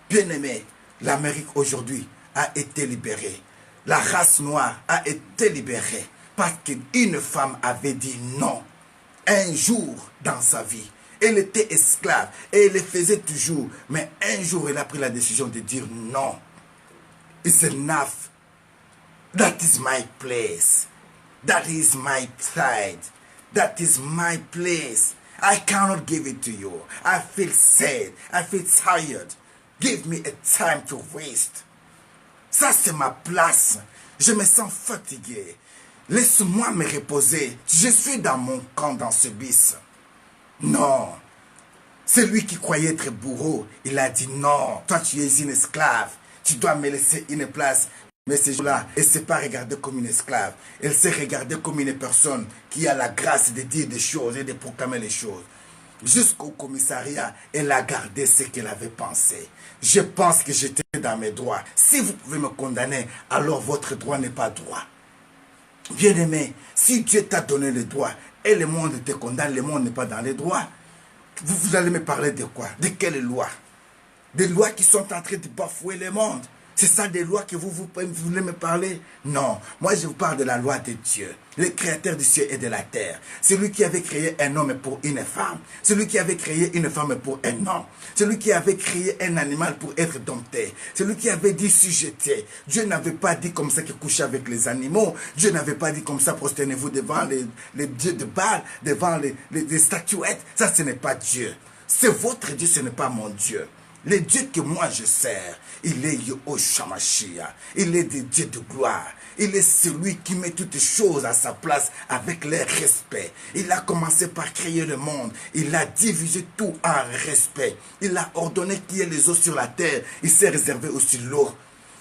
Bien-aimé, l'Amérique aujourd'hui a été libérée. La race noire a été libérée. Parce qu'une femme avait dit non. Un jour dans sa vie. Elle était esclave. Et elle le faisait toujours. Mais un jour, elle a pris la décision de dire non. It's enough. That is my place. That is my pride. That is my place. I cannot give it to you. I feel sad. I feel tired. Give me a time to waste. Ça, c'est ma place. Je me sens fatigué. Laisse-moi me reposer. Je suis dans mon camp dans ce bis. Non. Celui qui croyait être bourreau, il a dit non. Toi, tu es une esclave. Tu dois me laisser une place. Mais ce jour-là, elle ne s'est pas regardée comme une esclave. Elle s'est regardée comme une personne qui a la grâce de dire des choses et de proclamer les choses. jusqu'au commissariat, elle a gardé ce qu'elle avait pensé. Je pense que j'étais dans mes droits. Si vous pouvez me condamner, alors votre droit n'est pas droit. Bien-aimé, si Dieu t'a donné le droit et le monde te condamne, le monde n'est pas dans les droits, vous allez me parler de quoi? De quelles lois? Des lois qui sont en train de bafouer le monde. C'est ça des lois que vous voulez me parler? Non, moi je vous parle de la loi de Dieu, le créateur du ciel et de la terre. Celui qui avait créé un homme pour une femme, celui qui avait créé une femme pour un homme, celui qui avait créé un animal pour être dompté, celui qui avait dit sujeté. Dieu n'avait pas dit comme ça que coucher avec les animaux, Dieu n'avait pas dit comme ça prosternez-vous devant les dieux de Baal, devant les statuettes. Ça ce n'est pas Dieu. C'est votre Dieu, ce n'est pas mon Dieu. Le Dieu que moi je sers, il est Yahushua. Il est le Dieu de gloire. Il est celui qui met toutes choses à sa place avec le respect. Il a commencé par créer le monde. Il a divisé tout en respect. Il a ordonné qu'il y ait les eaux sur la terre. Il s'est réservé aussi l'eau.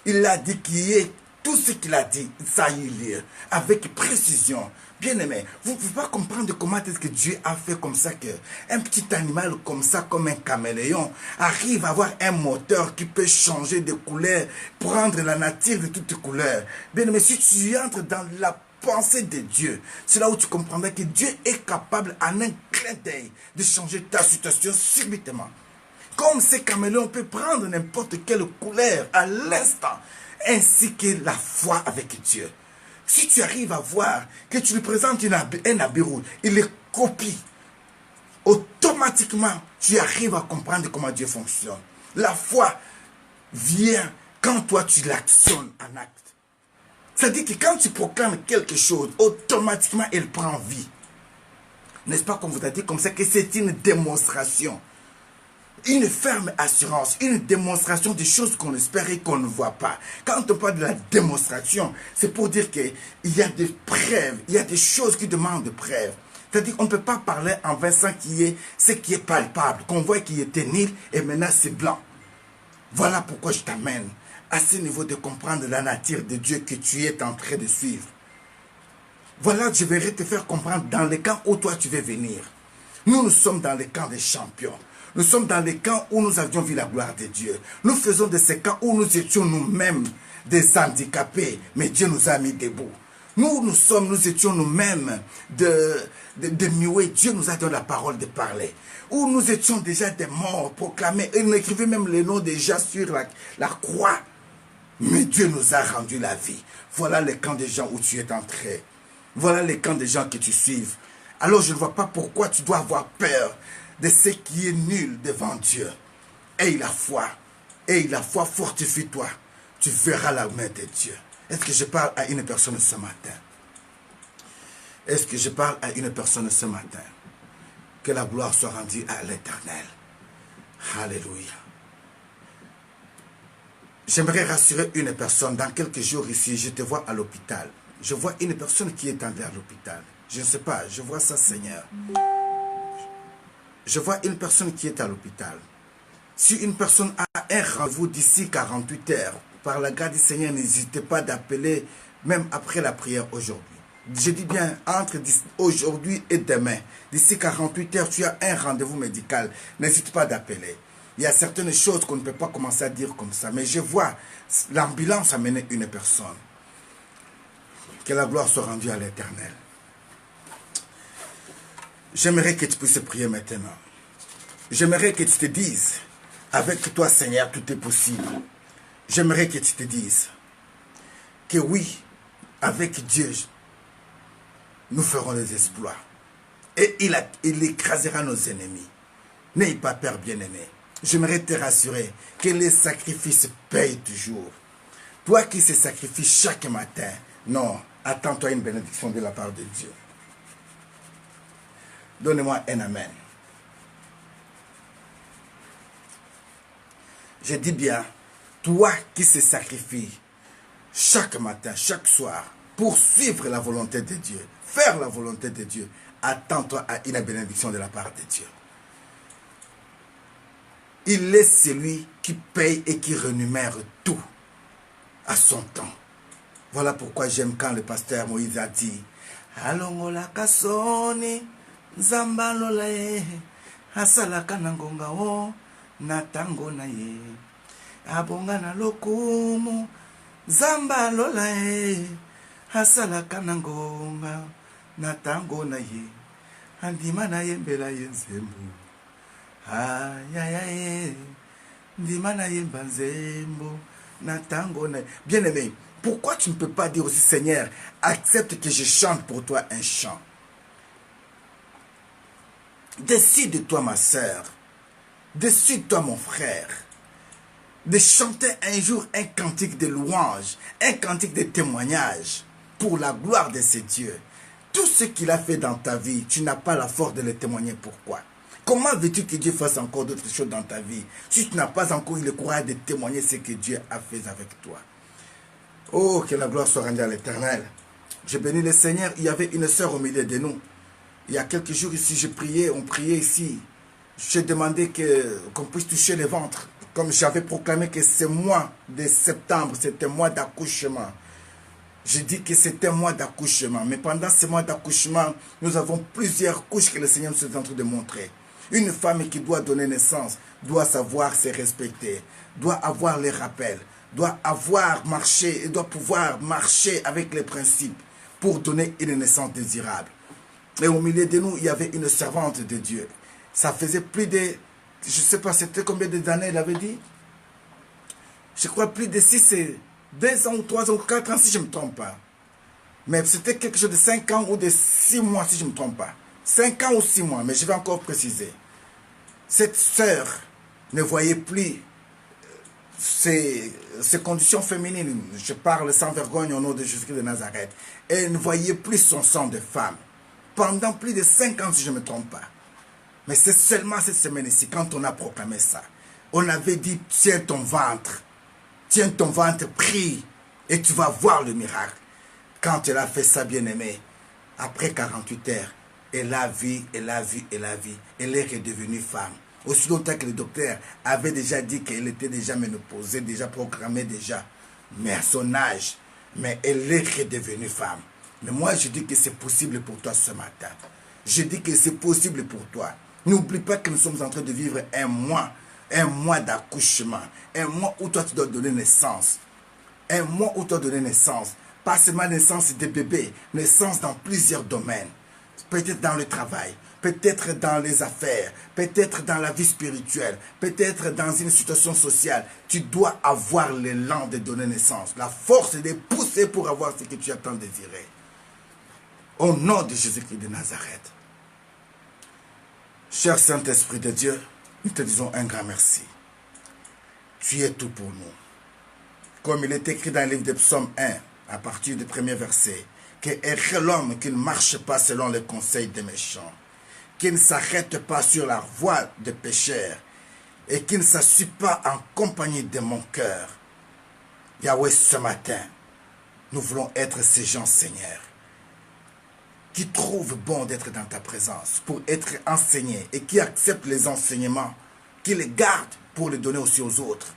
Il a dit qu'il y ait tout ce qu'il a dit, ça y est, avec précision. Bien-aimé, vous ne pouvez pas comprendre comment est-ce que Dieu a fait comme ça qu'un petit animal comme ça, comme un caméléon, arrive à avoir un moteur qui peut changer de couleur, prendre la nature de toutes couleurs. Bien-aimé, si tu entres dans la pensée de Dieu, c'est là où tu comprendras que Dieu est capable en un clin d'œil de changer ta situation subitement. Comme ce caméléon peut prendre n'importe quelle couleur à l'instant, ainsi que la foi avec Dieu. Si tu arrives à voir que tu lui présentes un habit rouge, il le copie. Automatiquement, tu arrives à comprendre comment Dieu fonctionne. La foi vient quand toi tu l'actionnes en acte. C'est-à-dire que quand tu proclames quelque chose, automatiquement elle prend vie. N'est-ce pas comme vous avez dit comme ça que c'est une démonstration. Une ferme assurance, une démonstration des choses qu'on espère et qu'on ne voit pas. Quand on parle de la démonstration, c'est pour dire qu'il y a des preuves, il y a des choses qui demandent de preuves. C'est-à-dire qu'on ne peut pas parler en Vincent qui est ce qui est palpable, qu'on voit qu'il était nil et maintenant c'est blanc. Voilà pourquoi je t'amène à ce niveau de comprendre la nature de Dieu que tu es en train de suivre. Voilà, je vais te faire comprendre dans le camp où toi tu veux venir. Nous sommes dans le camp des champions. Nous sommes dans les camps où nous avions vu la gloire de Dieu. Nous faisons de ces camps où nous étions nous-mêmes des handicapés, mais Dieu nous a mis debout. Nous étions nous-mêmes de muets. Dieu nous a donné la parole de parler. Où nous étions déjà des morts proclamés. Il écrivait même les noms déjà sur la croix. Mais Dieu nous a rendu la vie. Voilà le camp des gens où tu es entré. Voilà le camp des gens que tu suives. Alors je ne vois pas pourquoi tu dois avoir peur de ce qui est nul devant Dieu. Aie la foi. Aie la foi, fortifie-toi. Tu verras la main de Dieu. Est-ce que je parle à une personne ce matin? Est-ce que je parle à une personne ce matin? Que la gloire soit rendue à l'Éternel. Alléluia. J'aimerais rassurer une personne. Dans quelques jours ici, je te vois à l'hôpital. Je vois une personne qui est à l'hôpital. Je ne sais pas, je vois ça, Seigneur. Je vois une personne qui est à l'hôpital. Si une personne a un rendez-vous d'ici 48 heures, par la grâce du Seigneur, n'hésitez pas d'appeler, même après la prière aujourd'hui. Je dis bien, entre aujourd'hui et demain, d'ici 48 heures, tu as un rendez-vous médical. N'hésite pas d'appeler. Il y a certaines choses qu'on ne peut pas commencer à dire comme ça. Mais je vois l'ambulance amener une personne. Que la gloire soit rendue à l'Éternel. J'aimerais que tu puisses prier maintenant. J'aimerais que tu te dises, avec toi Seigneur, tout est possible. J'aimerais que tu te dises que oui, avec Dieu, nous ferons des exploits. Et il écrasera nos ennemis. N'aie pas peur, bien-aimé. J'aimerais te rassurer que les sacrifices payent toujours. Toi qui se sacrifies chaque matin, non, attends-toi une bénédiction de la part de Dieu. Donnez-moi un amen. Je dis bien, toi qui se sacrifies chaque matin, chaque soir, pour suivre la volonté de Dieu, faire la volonté de Dieu, attends-toi à une bénédiction de la part de Dieu. Il est celui qui paye et qui renumère tout à son temps. Voilà pourquoi j'aime quand le pasteur Moïse a dit, Alongola kasoni, Zambalola asalaka na ngonga o na tango na ye abonga na lokumu zamba lola e asalaka na ngonga na tango na ye andima na ye mbela ye nzembo ayaye ndima na ye nzembo na tango na ye. Bien-aimé, pourquoi tu ne peux pas dire aussi, Seigneur, accepte que je chante pour toi un chant? Décide-toi, ma sœur, décide-toi, mon frère, de chanter un jour un cantique de louange, un cantique de témoignage pour la gloire de ce Dieu. Tout ce qu'il a fait dans ta vie, tu n'as pas la force de le témoigner. Pourquoi? Comment veux-tu que Dieu fasse encore d'autres choses dans ta vie si tu n'as pas encore eu le courage de témoigner ce que Dieu a fait avec toi? Oh, que la gloire soit rendue à l'Éternel. Je bénis le Seigneur. Il y avait une sœur au milieu de nous. Il y a quelques jours ici, on priait ici. J'ai demandé qu'on puisse toucher le ventre. Comme j'avais proclamé que ce mois de septembre, c'était un mois d'accouchement. J'ai dit que c'était un mois d'accouchement. Mais pendant ce mois d'accouchement, nous avons plusieurs couches que le Seigneur nous est en train de montrer. Une femme qui doit donner naissance doit savoir se respecter, doit avoir les rappels, doit avoir marché et doit pouvoir marcher avec les principes pour donner une naissance désirable. Et au milieu de nous, il y avait une servante de Dieu. Ça faisait plus de, je ne sais pas, c'était combien d'années elle avait dit? Je crois plus de 2 ans ou 3 ans ou 4 ans si je ne me trompe pas. Mais c'était quelque chose de 5 ans ou de 6 mois si je ne me trompe pas. 5 ans ou 6 mois, mais je vais encore préciser. Cette sœur ne voyait plus ses conditions féminines. Je parle sans vergogne au nom de Jésus-Christ de Nazareth. Elle ne voyait plus son sang de femme. Pendant plus de 5 ans si je ne me trompe pas. Mais c'est seulement cette semaine ici, quand on a proclamé ça. On avait dit, tiens ton ventre, prie, et tu vas voir le miracle. Quand elle a fait ça, bien-aimé, après 48 heures, elle a vu. Elle est redevenue femme. Aussi longtemps que le docteur avait déjà dit qu'elle était déjà ménopausée, déjà programmée déjà, mais à son âge, mais elle est redevenue femme. Mais moi, je dis que c'est possible pour toi ce matin. Je dis que c'est possible pour toi. N'oublie pas que nous sommes en train de vivre un mois d'accouchement, un mois où toi tu dois donner naissance. Un mois où tu dois donner naissance. Pas seulement naissance des bébés, naissance dans plusieurs domaines. Peut-être dans le travail, peut-être dans les affaires, peut-être dans la vie spirituelle, peut-être dans une situation sociale. Tu dois avoir l'élan de donner naissance, la force de pousser pour avoir ce que tu as tant désiré. Au nom de Jésus-Christ de Nazareth. Cher Saint-Esprit de Dieu, nous te disons un grand merci. Tu es tout pour nous. Comme il est écrit dans le livre de Psaume 1, à partir du premier verset, que est l'homme qui ne marche pas selon les conseils des méchants, qui ne s'arrête pas sur la voie des pécheurs, et qui ne s'assuit pas en compagnie de mon cœur. Yahweh, ce matin, nous voulons être ces gens, Seigneur, qui trouvent bon d'être dans ta présence, pour être enseignés, et qui acceptent les enseignements, qui les gardent pour les donner aussi aux autres.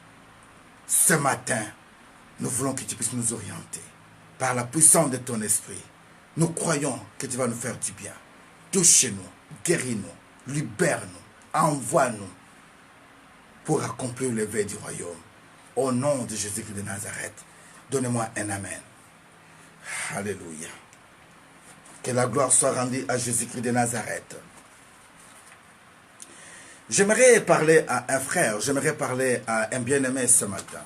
Ce matin, nous voulons que tu puisses nous orienter par la puissance de ton esprit. Nous croyons que tu vas nous faire du bien. Touche-nous, guéris-nous, libère-nous, envoie-nous pour accomplir le vœu du royaume. Au nom de Jésus-Christ de Nazareth, donnez-moi un Amen. Alléluia. Que la gloire soit rendue à Jésus-Christ de Nazareth. J'aimerais parler à un frère, j'aimerais parler à un bien-aimé ce matin.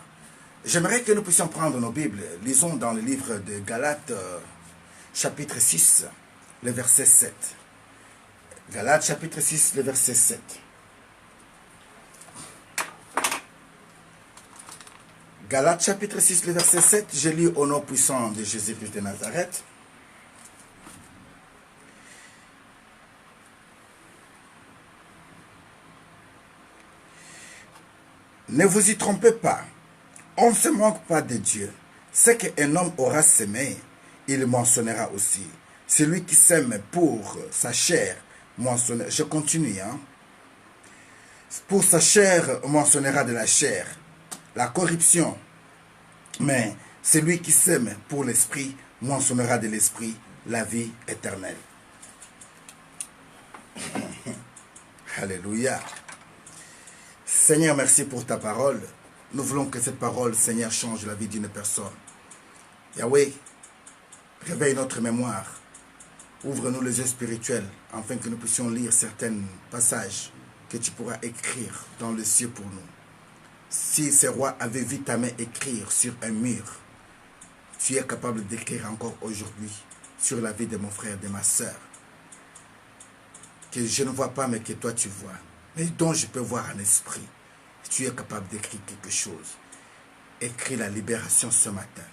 J'aimerais que nous puissions prendre nos Bibles. Lisons dans le livre de Galates, chapitre 6, le verset 7. Galates, chapitre 6, le verset 7. Galates, chapitre 6, le verset 7. Je lis au nom puissant de Jésus-Christ de Nazareth. Ne vous y trompez pas. On ne se manque pas de Dieu. Ce qu'un homme aura semé, il mentionnera aussi. Celui qui sème pour sa chair, mentionnera. Je continue. Pour sa chair, mentionnera de la chair, la corruption. Mais celui qui sème pour l'esprit, mentionnera de l'esprit, la vie éternelle. Alléluia. Seigneur, merci pour ta parole. Nous voulons que cette parole, Seigneur, change la vie d'une personne. Yahweh, réveille notre mémoire. Ouvre-nous les yeux spirituels afin que nous puissions lire certains passages que tu pourras écrire dans le ciel pour nous. Si ces rois avaient vu ta main écrire sur un mur, tu es capable d'écrire encore aujourd'hui sur la vie de mon frère, de ma soeur, que je ne vois pas mais que toi tu vois, mais dont je peux voir en esprit. Tu es capable d'écrire quelque chose. Écris la libération ce matin.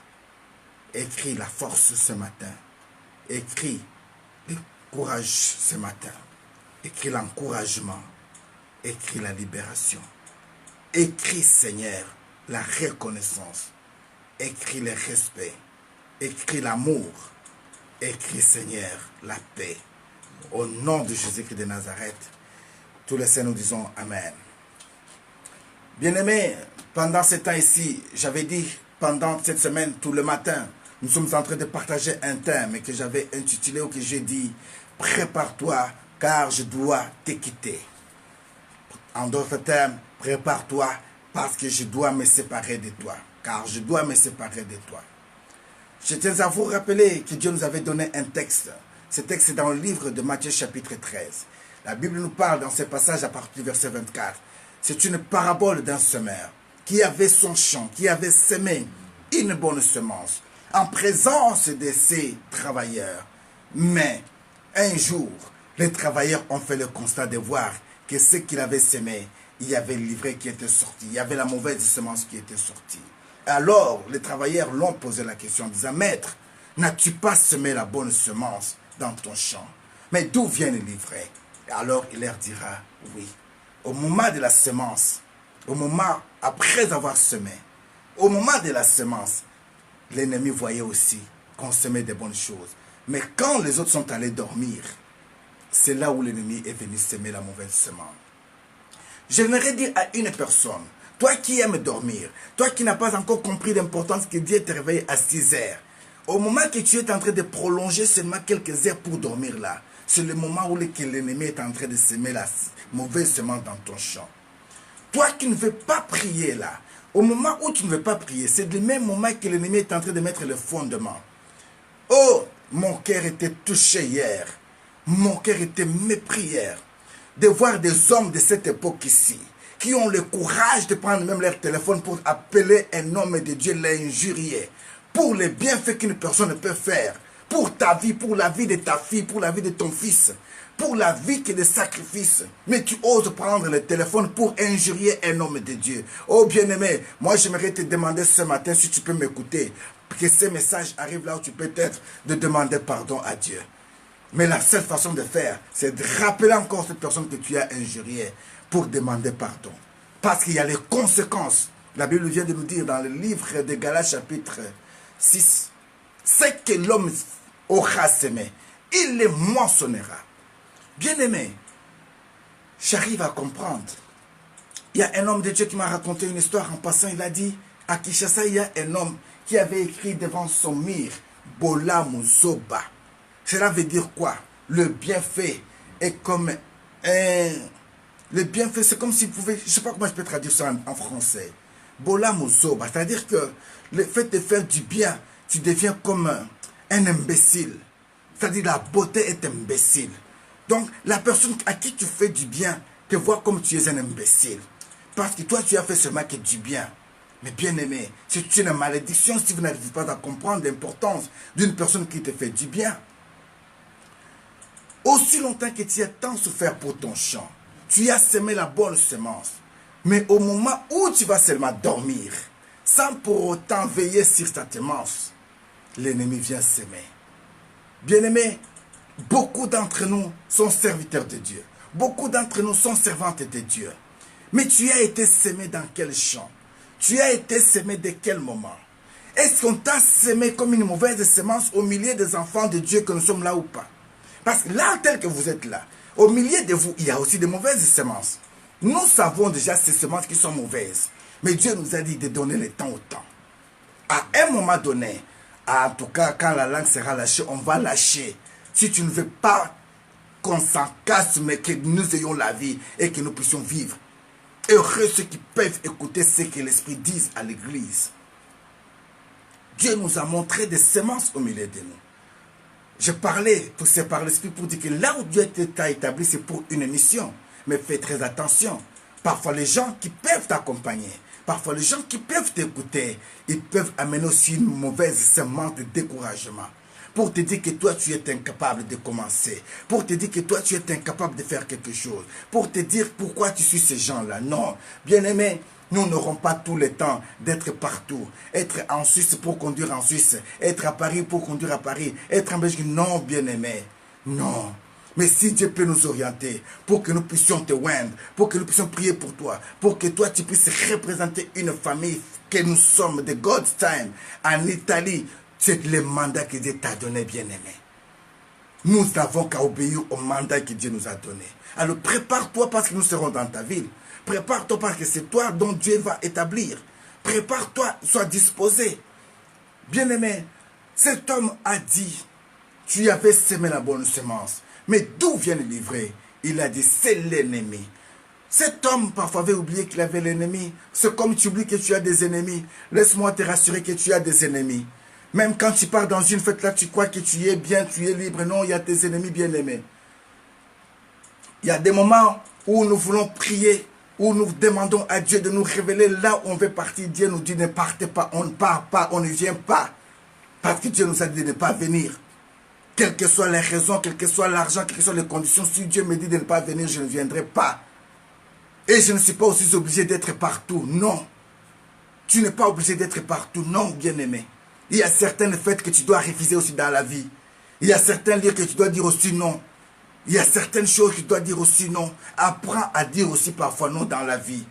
Écris la force ce matin. Écris le courage ce matin. Écris l'encouragement. Écris la libération. Écris, Seigneur, la reconnaissance. Écris le respect. Écris l'amour. Écris, Seigneur, la paix. Au nom de Jésus-Christ de Nazareth, tous les saints nous disons Amen. Bien-aimés, pendant ce temps ici, j'avais dit, pendant cette semaine, tout le matin, nous sommes en train de partager un thème que j'avais intitulé ou que j'ai dit, prépare-toi car je dois te quitter. En d'autres termes, prépare-toi parce que je dois me séparer de toi. Car je dois me séparer de toi. Je tiens à vous rappeler que Dieu nous avait donné un texte. Ce texte est dans le livre de Matthieu chapitre 13. La Bible nous parle dans ce passage à partir du verset 24. C'est une parabole d'un semeur qui avait son champ, qui avait semé une bonne semence en présence de ses travailleurs. Mais un jour, les travailleurs ont fait le constat de voir que ce qu'il avait semé, il y avait le livret qui était sorti, il y avait la mauvaise semence qui était sortie. Alors, les travailleurs l'ont posé la question en disant, Maître, n'as-tu pas semé la bonne semence dans ton champ? Mais d'où vient le livret? Et alors, il leur dira, oui. Au moment de la semence, au moment après avoir semé, au moment de la semence, l'ennemi voyait aussi qu'on semait des bonnes choses. Mais quand les autres sont allés dormir, c'est là où l'ennemi est venu semer la mauvaise semence. J'aimerais dire à une personne, toi qui aimes dormir, toi qui n'as pas encore compris l'importance que Dieu te réveille à 6 heures, au moment que tu es en train de prolonger seulement quelques heures pour dormir là, c'est le moment où l'ennemi est en train de semer la mauvaise semence dans ton champ. Toi qui ne veux pas prier là, au moment où tu ne veux pas prier, c'est le même moment que l'ennemi est en train de mettre le fondement. Oh, mon cœur était touché hier. Mon cœur était mépris hier. De voir des hommes de cette époque ici, qui ont le courage de prendre même leur téléphone pour appeler un homme de Dieu, l'injurier, pour les bienfaits qu'une personne peut faire, pour ta vie, pour la vie de ta fille, pour la vie de ton fils, pour la vie qui est de sacrifice. Mais tu oses prendre le téléphone pour injurier un homme de Dieu. Oh bien-aimé, moi j'aimerais te demander ce matin si tu peux m'écouter, que ce message arrive là où tu peux être de demander pardon à Dieu. Mais la seule façon de faire, c'est de rappeler encore cette personne que tu as injuriée pour demander pardon. Parce qu'il y a les conséquences. La Bible vient de nous dire dans le livre de Galates chapitre 6, c'est que l'homme aura semé, il les moissonnera. Bien-aimé, j'arrive à comprendre. Il y a un homme de Dieu qui m'a raconté une histoire en passant. Il a dit, à Kinshasa, il y a un homme qui avait écrit devant son mur, Bola Muzoba. Cela veut dire quoi? Le bienfait est comme un... Le bienfait, c'est comme s'il pouvait... Je ne sais pas comment je peux traduire ça en français. Bola Muzoba, c'est-à-dire que le fait de faire du bien, tu deviens comme un imbécile. C'est-à-dire la beauté est imbécile. Donc, la personne à qui tu fais du bien te voit comme tu es un imbécile. Parce que toi, tu as fait seulement que du bien. Mais bien aimé, c'est une malédiction si vous n'arrivez pas à comprendre l'importance d'une personne qui te fait du bien. Aussi longtemps que tu as tant souffert pour ton champ, tu as semé la bonne semence. Mais au moment où tu vas seulement dormir, sans pour autant veiller sur ta semence, l'ennemi vient semer. Bien-aimés, beaucoup d'entre nous sont serviteurs de Dieu. Beaucoup d'entre nous sont servantes de Dieu. Mais tu as été semé dans quel champ? Tu as été semé de quel moment? Est-ce qu'on t'a semé comme une mauvaise semence au milieu des enfants de Dieu que nous sommes là ou pas? Parce que là, tel que vous êtes là, au milieu de vous, il y a aussi de mauvaises semences. Nous savons déjà ces semences qui sont mauvaises. Mais Dieu nous a dit de donner le temps au temps. À un moment donné, en tout cas, quand la langue sera lâchée, on va lâcher. Si tu ne veux pas qu'on s'en casse, mais que nous ayons la vie et que nous puissions vivre. Heureux ceux qui peuvent écouter ce que l'Esprit dit à l'Église. Dieu nous a montré des semences au milieu de nous. Je parlais, poussé par l'Esprit, pour dire que là où Dieu t'a établi, c'est pour une mission. Mais fais très attention. Parfois, les gens qui peuvent t'accompagner, parfois, les gens qui peuvent t'écouter, ils peuvent amener aussi une mauvaise semence de découragement. Pour te dire que toi, tu es incapable de commencer. Pour te dire que toi, tu es incapable de faire quelque chose. Pour te dire pourquoi tu suis ces gens-là. Non, bien-aimé, nous n'aurons pas tout le temps d'être partout. Être en Suisse pour conduire en Suisse. Être à Paris pour conduire à Paris. Être en Belgique. Non, bien-aimé. Non. Mais si Dieu peut nous orienter pour que nous puissions te oindre, pour que nous puissions prier pour toi, pour que toi tu puisses représenter une famille que nous sommes de God's Time en Italie, c'est le mandat que Dieu t'a donné, bien-aimé. Nous n'avons qu'à obéir au mandat que Dieu nous a donné. Alors prépare-toi parce que nous serons dans ta ville. Prépare-toi parce que c'est toi dont Dieu va établir. Prépare-toi, sois disposé. Bien-aimé, cet homme a dit, tu avais semé la bonne semence. Mais d'où vient le livret? Il a dit, c'est l'ennemi. Cet homme parfois avait oublié qu'il avait l'ennemi. C'est comme tu oublies que tu as des ennemis. Laisse-moi te rassurer que tu as des ennemis. Même quand tu pars dans une fête là, tu crois que tu es bien, tu es libre. Non, il y a tes ennemis bien-aimés. Il y a des moments où nous voulons prier, où nous demandons à Dieu de nous révéler là où on veut partir. Dieu nous dit, ne partez pas, on ne part pas, on ne vient pas. Parce que Dieu nous a dit de ne pas venir. Quelles que soient les raisons, quel que soit l'argent, quelles que soient les conditions, si Dieu me dit de ne pas venir, je ne viendrai pas. Et je ne suis pas aussi obligé d'être partout. Non. Tu n'es pas obligé d'être partout. Non, bien-aimé. Il y a certaines fêtes que tu dois refuser aussi dans la vie. Il y a certains lieux que tu dois dire aussi non. Il y a certaines choses que tu dois dire aussi non. Apprends à dire aussi parfois non dans la vie.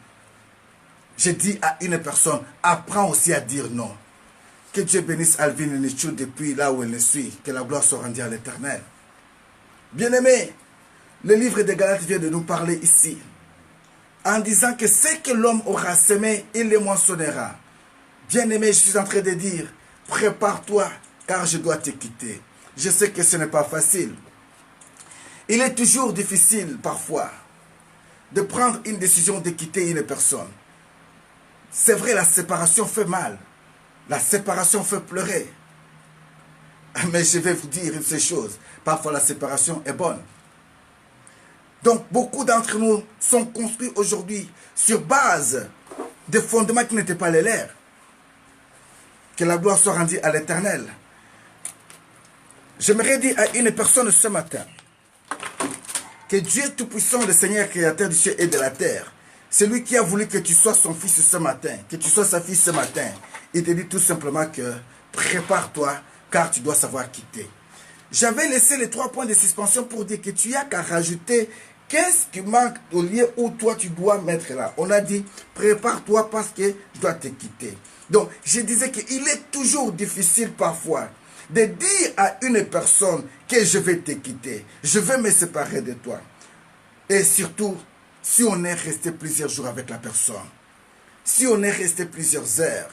Je dis à une personne, apprends aussi à dire non. Que Dieu bénisse Alvin Nichou depuis là où elle le suit. Que la gloire soit rendue à l'Éternel. Bien-aimé, le livre de Galates vient de nous parler ici. En disant que ce que l'homme aura semé, il le moissonnera. Bien-aimé, je suis en train de dire, prépare-toi, car je dois te quitter. Je sais que ce n'est pas facile. Il est toujours difficile, parfois, de prendre une décision de quitter une personne. C'est vrai, la séparation fait mal. La séparation fait pleurer. Mais je vais vous dire ces choses. Parfois, la séparation est bonne. Donc, beaucoup d'entre nous sont construits aujourd'hui sur base de fondements qui n'étaient pas les leurs. Que la gloire soit rendue à l'Éternel. J'aimerais dire à une personne ce matin que Dieu Tout-Puissant, le Seigneur créateur du ciel et de la terre, c'est lui qui a voulu que tu sois son fils ce matin, que tu sois sa fille ce matin. Il te dit tout simplement que prépare-toi car tu dois savoir quitter. J'avais laissé les 3 points de suspension pour dire que tu as qu'à rajouter qu'est-ce qui manque au lieu où toi tu dois mettre là. On a dit prépare-toi parce que je dois te quitter. Donc je disais qu'il est toujours difficile parfois de dire à une personne que je vais te quitter, je vais me séparer de toi. Et surtout, si on est resté plusieurs jours avec la personne, si on est resté plusieurs heures,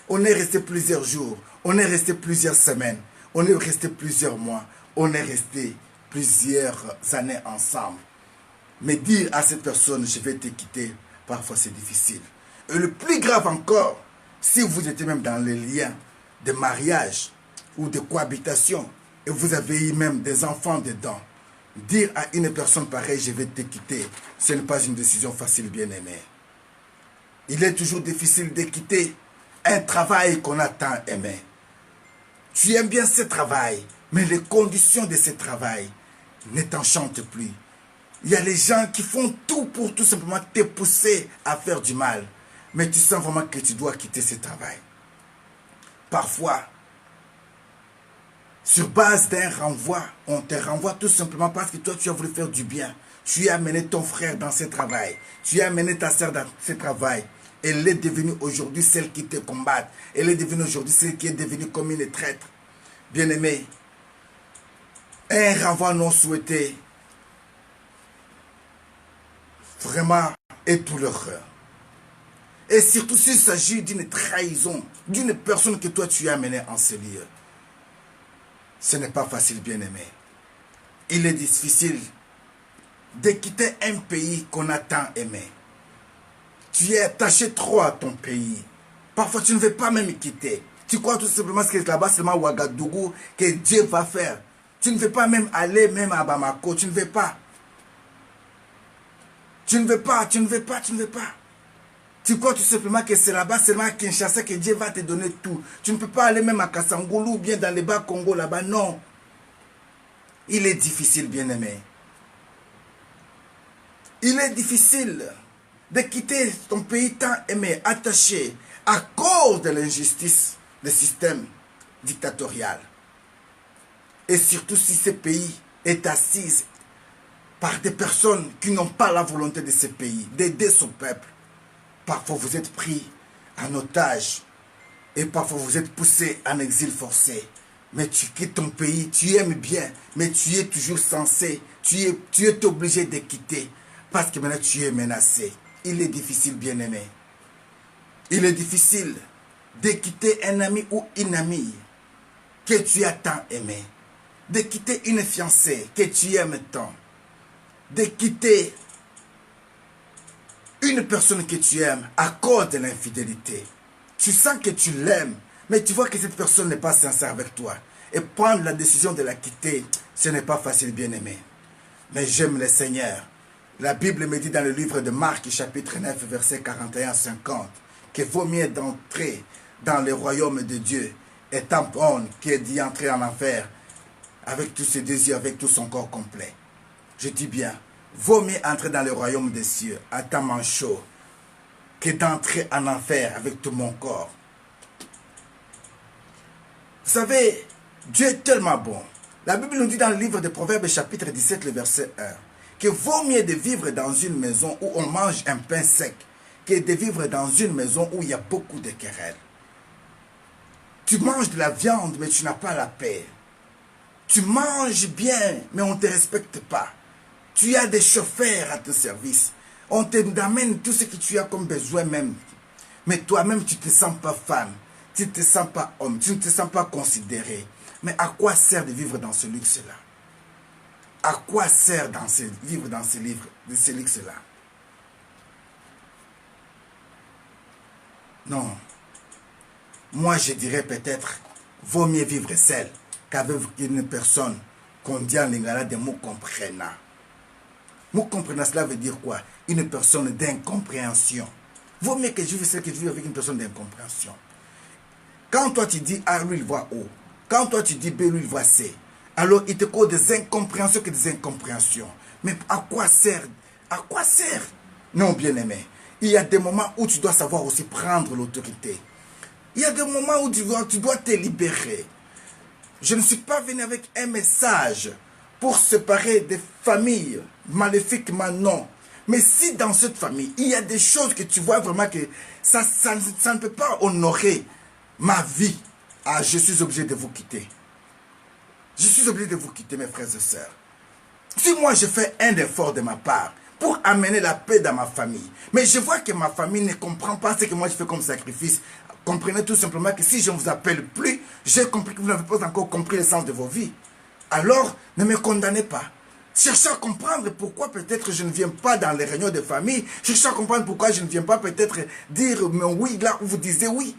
on est resté plusieurs jours, on est resté plusieurs semaines, on est resté plusieurs mois, on est resté plusieurs années ensemble. Mais dire à cette personne, je vais te quitter, parfois c'est difficile. Et le plus grave encore, si vous êtes même dans les liens de mariage ou de cohabitation, et vous avez eu même des enfants dedans, dire à une personne pareille, je vais te quitter, ce n'est pas une décision facile, bien-aimé. Il est toujours difficile de quitter un travail qu'on a tant aimé. Tu aimes bien ce travail, mais les conditions de ce travail ne t'enchantent plus. Il y a les gens qui font tout pour tout simplement te pousser à faire du mal. Mais tu sens vraiment que tu dois quitter ce travail. Parfois, sur base d'un renvoi, on te renvoie tout simplement parce que toi tu as voulu faire du bien. Tu as amené ton frère dans ce travail. Tu as amené ta soeur dans ce travail. Elle est devenue aujourd'hui celle qui te combat. Elle est devenue aujourd'hui celle qui est devenue comme une traître. Bien-aimé, un renvoi non souhaité, vraiment, est douloureux. Et surtout s'il s'agit d'une trahison, d'une personne que toi tu as amenée en ce lieu. Ce n'est pas facile, bien-aimé. Il est difficile de quitter un pays qu'on a tant aimé. Tu es attaché trop à ton pays. Parfois, tu ne veux pas même quitter. Tu crois tout simplement que là-bas, c'est seulement Ouagadougou que Dieu va faire. Tu ne veux pas même aller même à Bamako. Tu ne veux pas. Tu ne veux pas, tu ne veux pas, tu ne veux pas. Tu crois tout simplement que c'est là-bas, seulement à Kinshasa, que Dieu va te donner tout. Tu ne peux pas aller même à Kassangoulou ou bien dans les bas Congo là-bas. Non. Il est difficile, bien-aimé. Il est difficile de quitter ton pays tant aimé, attaché, à cause de l'injustice du système dictatorial. Et surtout si ce pays est assis par des personnes qui n'ont pas la volonté de ce pays, d'aider son peuple. Parfois vous êtes pris en otage et parfois vous êtes poussé en exil forcé. Mais tu quittes ton pays, tu aimes bien, mais tu es toujours censé, tu es obligé de quitter parce que maintenant tu es menacé. Il est difficile, bien-aimé. Il est difficile de quitter un ami ou une amie que tu as tant aimé. De quitter une fiancée que tu aimes tant. De quitter une personne que tu aimes à cause de l'infidélité. Tu sens que tu l'aimes, mais tu vois que cette personne n'est pas sincère avec toi. Et prendre la décision de la quitter, ce n'est pas facile, bien-aimé. Mais j'aime le Seigneur. La Bible me dit dans le livre de Marc, chapitre 9, versets 41 à 50, qu'il vaut mieux d'entrer dans le royaume de Dieu étant bonne que d'y entrer en enfer avec tous ses désirs, avec tout son corps complet. Je dis bien, vaut mieux entrer dans le royaume des cieux à temps manchot que d'entrer en enfer avec tout mon corps. Vous savez, Dieu est tellement bon. La Bible nous dit dans le livre de Proverbes, chapitre 17, le verset 1, que vaut mieux de vivre dans une maison où on mange un pain sec que de vivre dans une maison où il y a beaucoup de querelles. Tu manges de la viande, mais tu n'as pas la paix. Tu manges bien, mais on ne te respecte pas. Tu as des chauffeurs à ton service. On t'amène tout ce que tu as comme besoin même. Mais toi-même, tu ne te sens pas femme. Tu ne te sens pas homme. Tu ne te sens pas considéré. Mais à quoi sert de vivre dans ce luxe-là? À quoi sert de vivre dans ce luxe-là? Non. Moi, je dirais peut-être, vaut mieux vivre seul qu'avec une personne qu'on dit en lingala de mots comprenant. Mots comprenant, cela veut dire quoi? Une personne d'incompréhension. Vaut mieux que je vive seul que je vive avec une personne d'incompréhension. Quand toi tu dis A, lui il voit O. Quand toi tu dis B, lui il voit C. Alors il te cause des incompréhensions que des incompréhensions. Mais à quoi sert? À quoi sert? Non, bien-aimé. Il y a des moments où tu dois savoir aussi prendre l'autorité. Il y a des moments où tu dois te libérer. Je ne suis pas venu avec un message pour séparer des familles maléfiquement, non. Mais si dans cette famille, il y a des choses que tu vois vraiment que ça ne peut pas honorer ma vie, ah, je suis obligé de vous quitter. Je suis obligé de vous quitter, mes frères et sœurs. Si moi je fais un effort de ma part pour amener la paix dans ma famille, mais je vois que ma famille ne comprend pas ce que moi je fais comme sacrifice, comprenez tout simplement que si je ne vous appelle plus, j'ai compris que vous n'avez pas encore compris le sens de vos vies. Alors, ne me condamnez pas. Cherchez à comprendre pourquoi peut-être je ne viens pas dans les réunions de famille. Cherchez à comprendre pourquoi je ne viens pas peut-être dire mais oui là où vous disiez oui.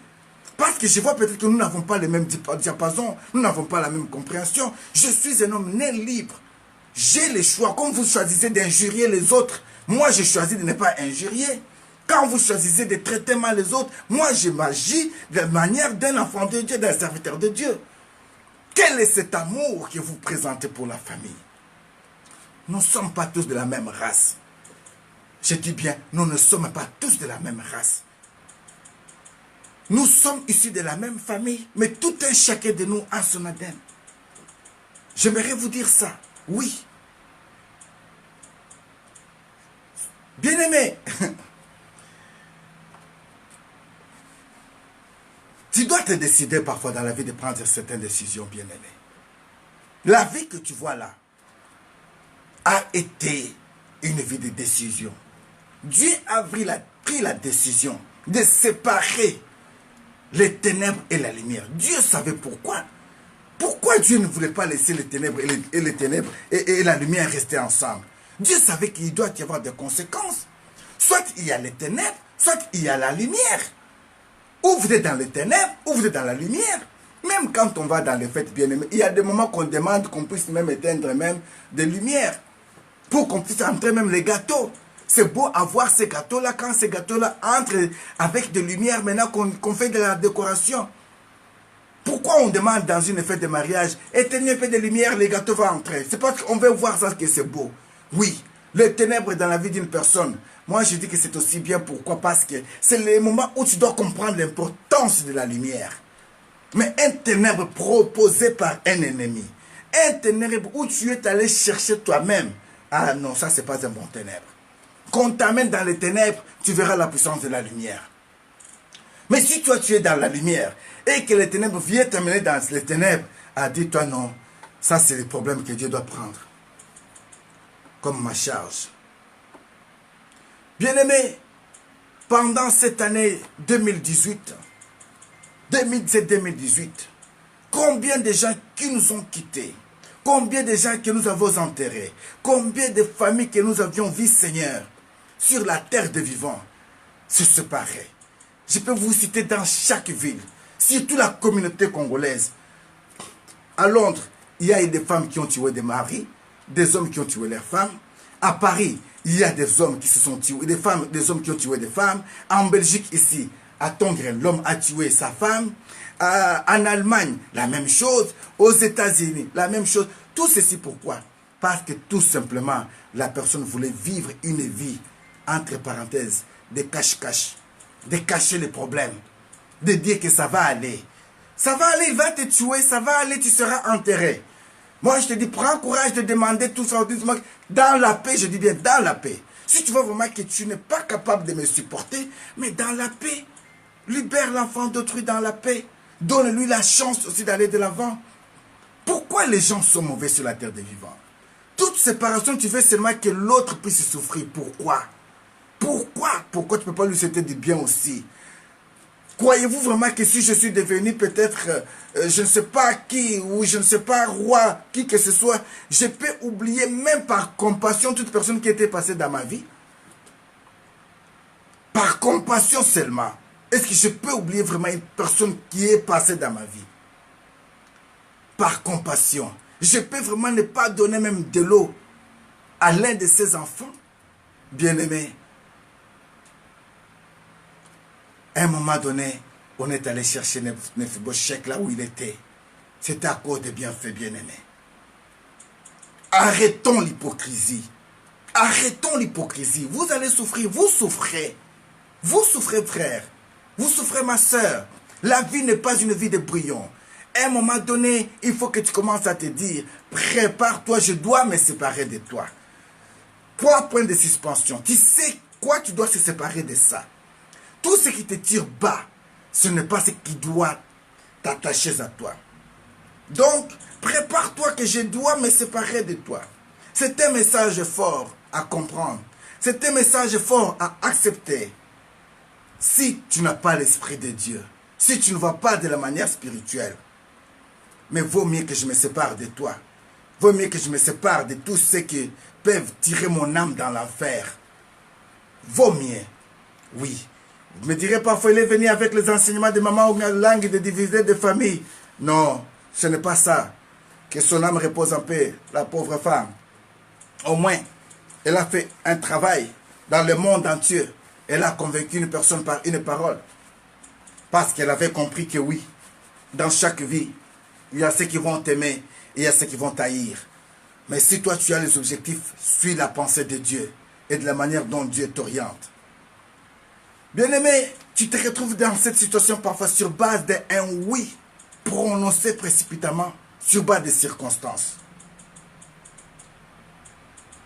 Parce que je vois peut-être que nous n'avons pas le même diapason, nous n'avons pas la même compréhension. Je suis un homme né libre. J'ai le choix. Comme vous choisissez d'injurier les autres, moi je choisis de ne pas injurier. Quand vous choisissez de traiter mal les autres, moi je m'agis de la manière d'un enfant de Dieu, d'un serviteur de Dieu. Quel est cet amour que vous présentez pour la famille? Nous ne sommes pas tous de la même race. Je dis bien, nous ne sommes pas tous de la même race. Nous sommes issus de la même famille, mais tout un chacun de nous a son ADN. J'aimerais vous dire ça. Oui. Bien-aimé, tu dois te décider parfois dans la vie de prendre certaines décisions, bien-aimé. La vie que tu vois là a été une vie de décision. Dieu a pris la décision de séparer les ténèbres et la lumière. Dieu savait pourquoi. Pourquoi Dieu ne voulait pas laisser les ténèbres et la lumière rester ensemble? Dieu savait qu'il doit y avoir des conséquences. Soit il y a les ténèbres, soit il y a la lumière. Ou vous êtes dans les ténèbres, ou vous êtes dans la lumière. Même quand on va dans les fêtes bien-aimées, il y a des moments qu'on demande qu'on puisse même éteindre même des lumières. Pour qu'on puisse entrer même les gâteaux. C'est beau avoir ces gâteaux-là, quand ces gâteaux-là entrent avec des lumières, maintenant qu'on fait de la décoration. Pourquoi on demande dans une fête de mariage, éteignez un peu de lumière, les gâteaux vont entrer? C'est parce qu'on veut voir ça que c'est beau. Oui, les ténèbres dans la vie d'une personne. Moi, je dis que c'est aussi bien. Pourquoi? Parce que c'est le moment où tu dois comprendre l'importance de la lumière. Mais un ténèbre proposé par un ennemi. Un ténèbre où tu es allé chercher toi-même. Ah non, ça, c'est pas un bon ténèbre. Quand on t'amène dans les ténèbres, tu verras la puissance de la lumière. Mais si toi, tu es dans la lumière et que les ténèbres viennent t'amener dans les ténèbres, ah, dis-toi non, ça, c'est le problème que Dieu doit prendre comme ma charge. Bien-aimés, pendant cette année 2018, 2017-2018, combien de gens qui nous ont quittés, combien de gens que nous avons enterrés, combien de familles que nous avions vues, Seigneur, sur la terre des vivants, se séparaient. Je peux vous citer dans chaque ville, surtout la communauté congolaise. À Londres, il y a des femmes qui ont tué des maris, des hommes qui ont tué leurs femmes. À Paris, il y a des hommes qui se sont tués, des hommes qui ont tué des femmes. En Belgique, ici, à Tongren, l'homme a tué sa femme. En Allemagne, la même chose. Aux États-Unis, la même chose. Tout ceci pourquoi? Parce que tout simplement, la personne voulait vivre une vie, entre parenthèses, de cache-cache, de cacher les problèmes, de dire que ça va aller. Ça va aller, il va te tuer, ça va aller, tu seras enterré. Moi, je te dis, prends courage de demander tout ça. Dans la paix, je dis bien dans la paix. Si tu vois vraiment que tu n'es pas capable de me supporter, mais dans la paix, libère l'enfant d'autrui dans la paix. Donne-lui la chance aussi d'aller de l'avant. Pourquoi les gens sont mauvais sur la terre des vivants? Toute séparation, tu veux seulement que l'autre puisse souffrir. Pourquoi? Pourquoi tu ne peux pas lui souhaiter du bien aussi? Croyez-vous vraiment que si je suis devenu peut-être, je ne sais pas qui, ou je ne sais pas roi, qui que ce soit, je peux oublier même par compassion toute personne qui était passée dans ma vie? Par compassion seulement. Est-ce que je peux oublier vraiment une personne qui est passée dans ma vie? Par compassion. Je peux vraiment ne pas donner même de l'eau à l'un de ses enfants? Bien-aimés, à un moment donné, on est allé chercher Mephibosheth là où il était. C'était à cause des bienfaits, bien-aimés. Arrêtons l'hypocrisie. Arrêtons l'hypocrisie. Vous allez souffrir, vous souffrez. Vous souffrez, frère. Vous souffrez, ma soeur. La vie n'est pas une vie de brouillon. À un moment donné, il faut que tu commences à te dire, prépare-toi, je dois me séparer de toi. 3 points de suspension. Tu sais quoi, tu dois se séparer de ça. Tout ce qui te tire bas, ce n'est pas ce qui doit t'attacher à toi. Donc, prépare-toi que je dois me séparer de toi. C'est un message fort à comprendre. C'est un message fort à accepter. Si tu n'as pas l'Esprit de Dieu, si tu ne vas pas de la manière spirituelle, mais vaut mieux que je me sépare de toi. Vaut mieux que je me sépare de tous ceux qui peuvent tirer mon âme dans l'enfer. Vaut mieux, oui. Vous me direz parfois, il est venu avec les enseignements de maman ou la langue de diviser de famille. Non, ce n'est pas ça. Que son âme repose en paix, la pauvre femme. Au moins, elle a fait un travail dans le monde entier. Elle a convaincu une personne par une parole. Parce qu'elle avait compris que oui, dans chaque vie, il y a ceux qui vont t'aimer et il y a ceux qui vont t'haïr. Mais si toi tu as les objectifs, suis la pensée de Dieu et de la manière dont Dieu t'oriente. Bien-aimé, tu te retrouves dans cette situation parfois sur base d'un oui prononcé précipitamment, sur base des circonstances.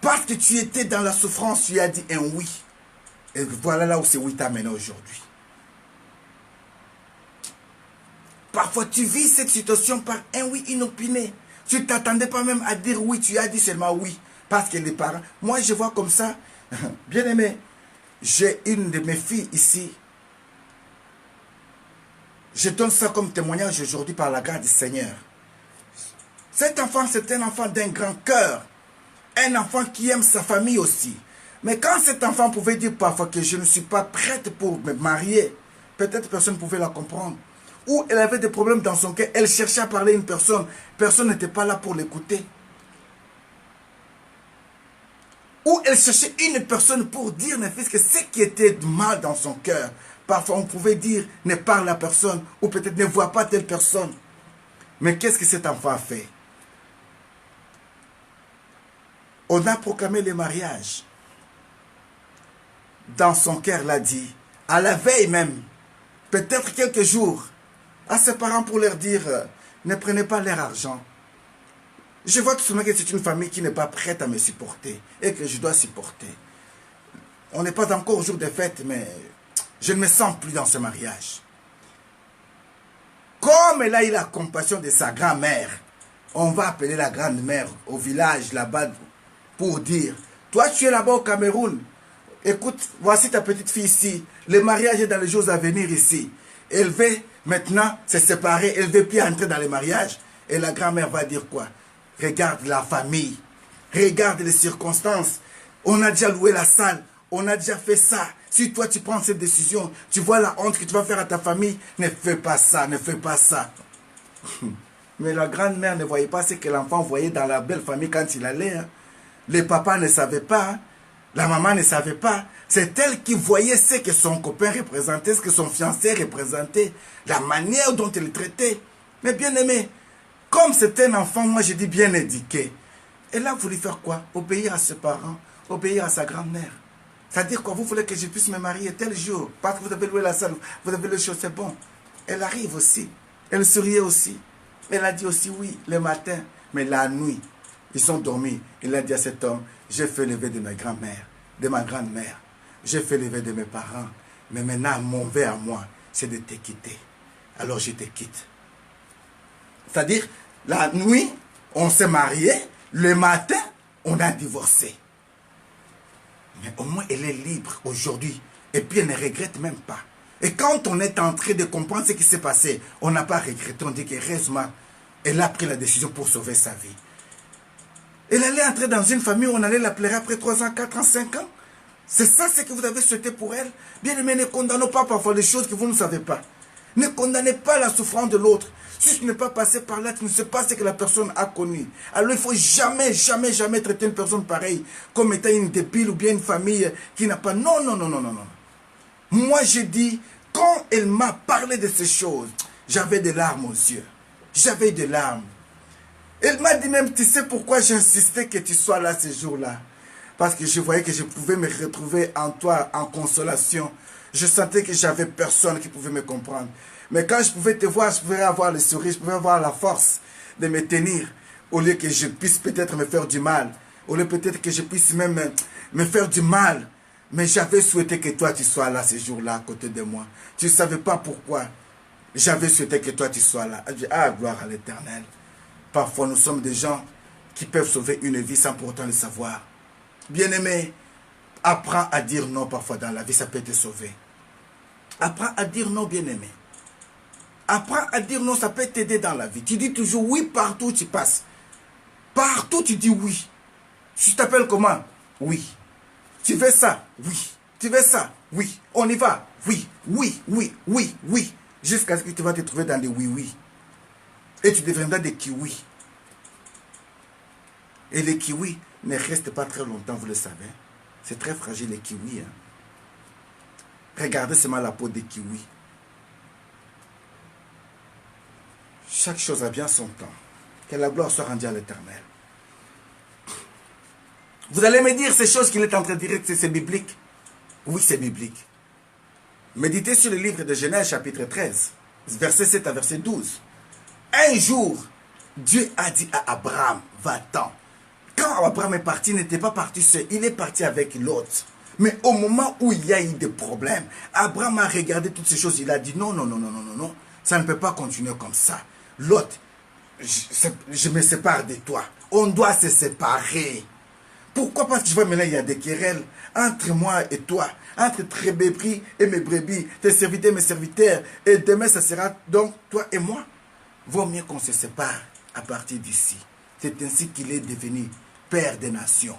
Parce que tu étais dans la souffrance, tu as dit un oui. Et voilà là où ce oui t'a mené aujourd'hui. Parfois tu vis cette situation par un oui inopiné. Tu ne t'attendais pas même à dire oui, tu as dit seulement oui. Parce que les parents, moi je vois comme ça, bien-aimé, j'ai une de mes filles ici. Je donne ça comme témoignage aujourd'hui par la grâce du Seigneur. Cet enfant, c'est un enfant d'un grand cœur. Un enfant qui aime sa famille aussi. Mais quand cet enfant pouvait dire parfois que je ne suis pas prête pour me marier, peut-être personne ne pouvait la comprendre. Ou elle avait des problèmes dans son cœur, elle cherchait à parler à une personne, personne n'était pas là pour l'écouter. Ou elle cherchait une personne pour dire, ne fût-ce que ce qui était mal dans son cœur. Parfois on pouvait dire, ne parle à personne, ou peut-être ne vois pas telle personne. Mais qu'est-ce que cet enfant a fait? On a proclamé le mariage. Dans son cœur, l'a dit, à la veille même, peut-être quelques jours, à ses parents pour leur dire, ne prenez pas leur argent. Je vois tout simplement que c'est une famille qui n'est pas prête à me supporter et que je dois supporter. On n'est pas encore au jour des fêtes, mais je ne me sens plus dans ce mariage. Comme elle a eu la compassion de sa grand-mère, on va appeler la grand-mère au village là-bas pour dire, toi tu es là-bas au Cameroun, écoute, voici ta petite fille ici, le mariage est dans les jours à venir ici. Elle veut maintenant se séparer, elle ne veut plus entrer dans le mariage. Et la grand-mère va dire quoi? Regarde la famille, regarde les circonstances. On a déjà loué la salle, on a déjà fait ça. Si toi tu prends cette décision, tu vois la honte que tu vas faire à ta famille, ne fais pas ça, ne fais pas ça. Mais la grand-mère ne voyait pas ce que l'enfant voyait dans la belle famille quand il allait. Hein. Les papas ne savaient pas, hein. La maman ne savait pas. C'est elle qui voyait ce que son copain représentait, ce que son fiancé représentait, la manière dont il traitait. Mais bien aimé, comme c'était un enfant, moi je dis bien éduqué, elle a voulu faire quoi? Obéir à ses parents, obéir à sa grand-mère. C'est-à-dire quoi? Vous voulez que je puisse me marier tel jour, parce que vous avez loué la salle, vous avez le show, c'est bon. Elle arrive aussi, elle souriait aussi. Elle a dit aussi oui, le matin, mais la nuit, ils sont dormis. Il a dit à cet homme, j'ai fait lever de ma grand-mère, de ma grand-mère, j'ai fait lever de mes parents, mais maintenant mon vœu à moi, c'est de te quitter. Alors je te quitte. C'est-à-dire, la nuit, on s'est marié, le matin, on a divorcé. Mais au moins, elle est libre aujourd'hui. Et puis, elle ne regrette même pas. Et quand on est en train de comprendre ce qui s'est passé, on n'a pas regretté. On dit qu'heureusement, elle a pris la décision pour sauver sa vie. Elle allait entrer dans une famille où on allait la pleurer après 3 ans, 4 ans, 5 ans. C'est ça ce que vous avez souhaité pour elle. Bien aimé, ne condamnons pas parfois les choses que vous ne savez pas. Ne condamnez pas la souffrance de l'autre. Si tu n'es pas passé par là, tu ne sais pas ce que la personne a connu. Alors il ne faut jamais, jamais, jamais traiter une personne pareille comme étant une débile ou bien une famille qui n'a pas... Non, non, non, non, non, non. Moi, j'ai dit, quand elle m'a parlé de ces choses, j'avais des larmes aux yeux. J'avais des larmes. Elle m'a dit même, tu sais pourquoi j'insistais que tu sois là ce jour-là? Parce que je voyais que je pouvais me retrouver en toi, en consolation. Je sentais que j'avais personne qui pouvait me comprendre. Mais quand je pouvais te voir, je pouvais avoir le sourire, je pouvais avoir la force de me tenir. Au lieu que je puisse peut-être me faire du mal. Au lieu peut-être que je puisse même me faire du mal. Mais j'avais souhaité que toi tu sois là ce jour-là à côté de moi. Tu ne savais pas pourquoi. J'avais souhaité que toi tu sois là. Ah, gloire à l'Éternel. Parfois nous sommes des gens qui peuvent sauver une vie sans pourtant le savoir. Bien-aimé, apprends à dire non parfois dans la vie, ça peut te sauver. Apprends à dire non, bien-aimé. Apprends à dire non, ça peut t'aider dans la vie. Tu dis toujours oui partout où tu passes. Partout tu dis oui. Tu t'appelles comment? Oui. Tu veux ça? Oui. Tu veux ça? Oui. On y va? Oui. Oui, oui, oui, oui. Jusqu'à ce que tu vas te trouver dans des oui-oui. Et tu deviendras des kiwis. Et les kiwis ne restent pas très longtemps, vous le savez. C'est très fragile les kiwis. Hein. Regardez seulement la peau des kiwis. Chaque chose a bien son temps. Que la gloire soit rendue à l'Éternel. Vous allez me dire ces choses qu'il est en train de dire, c'est biblique. Oui, c'est biblique. Méditez sur le livre de Genèse, chapitre 13, verset 7 à verset 12. Un jour, Dieu a dit à Abraham, va-t'en. Quand Abraham est parti, il n'était pas parti seul, il est parti avec l'autre. Mais au moment où il y a eu des problèmes, Abraham a regardé toutes ces choses, il a dit non, non, non, non, non, non, non, ça ne peut pas continuer comme ça. L'autre, je me sépare de toi. On doit se séparer. Pourquoi? Parce que je vois maintenant il y a des querelles entre moi et toi, entre tes brebis et mes brebis, tes serviteurs et mes serviteurs. Et demain, ça sera donc toi et moi. Vaut mieux qu'on se sépare à partir d'ici. C'est ainsi qu'il est devenu père des nations.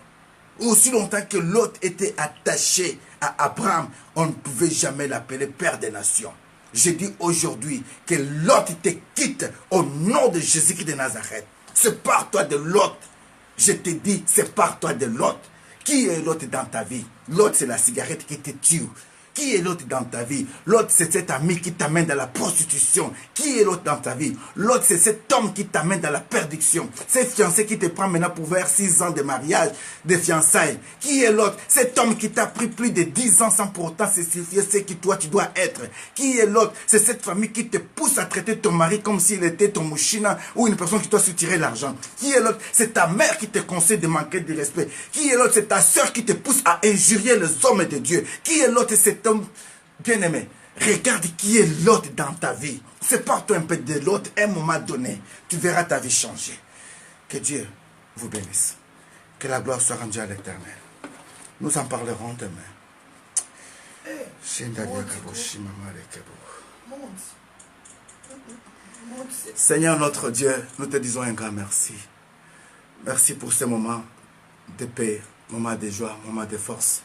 Aussi longtemps que Lot était attaché à Abraham, on ne pouvait jamais l'appeler père des nations. Je dis aujourd'hui que Lot te quitte au nom de Jésus-Christ de Nazareth. Sépare-toi de Lot. Je te dis, sépare-toi de Lot. Qui est Lot dans ta vie? Lot, c'est la cigarette qui te tue. Qui est l'autre dans ta vie? L'autre, c'est cet ami qui t'amène dans la prostitution. Qui est l'autre dans ta vie? L'autre, c'est cet homme qui t'amène dans la perdition. Cet fiancé qui te prend maintenant pour vers 6 ans de mariage, de fiançailles. Qui est l'autre? Cet homme qui t'a pris plus de 10 ans sans pourtant spécifier ce que toi tu dois être. Qui est l'autre? C'est cette famille qui te pousse à traiter ton mari comme s'il était ton mouchina ou une personne qui doit soutirer l'argent. Qui est l'autre? C'est ta mère qui te conseille de manquer de respect. Qui est l'autre? C'est ta soeur qui te pousse à injurier les hommes de Dieu. Qui est l'autre? C'est bien-aimé, regarde qui est l'autre dans ta vie. Sépare-toi un peu de l'autre. À un moment donné, tu verras ta vie changer. Que Dieu vous bénisse. Que la gloire soit rendue à l'Éternel. Nous en parlerons demain. Seigneur notre Dieu, nous te disons un grand merci. Merci pour ce moment de paix, moment de joie, moment de force.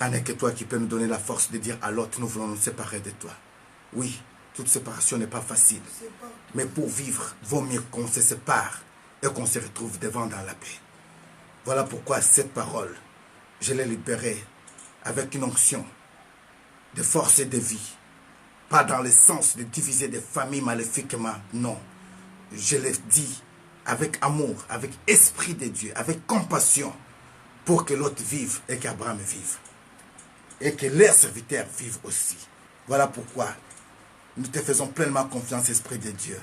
Il n'est que toi qui peux nous donner la force de dire à l'autre, nous voulons nous séparer de toi. Oui, toute séparation n'est pas facile. Mais pour vivre, vaut mieux qu'on se sépare et qu'on se retrouve devant dans la paix. Voilà pourquoi cette parole, je l'ai libérée avec une onction de force et de vie. Pas dans le sens de diviser des familles maléfiquement, non. Je l'ai dit avec amour, avec esprit de Dieu, avec compassion, pour que l'autre vive et qu'Abraham vive. Et que leurs serviteurs vivent aussi. Voilà pourquoi nous te faisons pleinement confiance, Esprit de Dieu.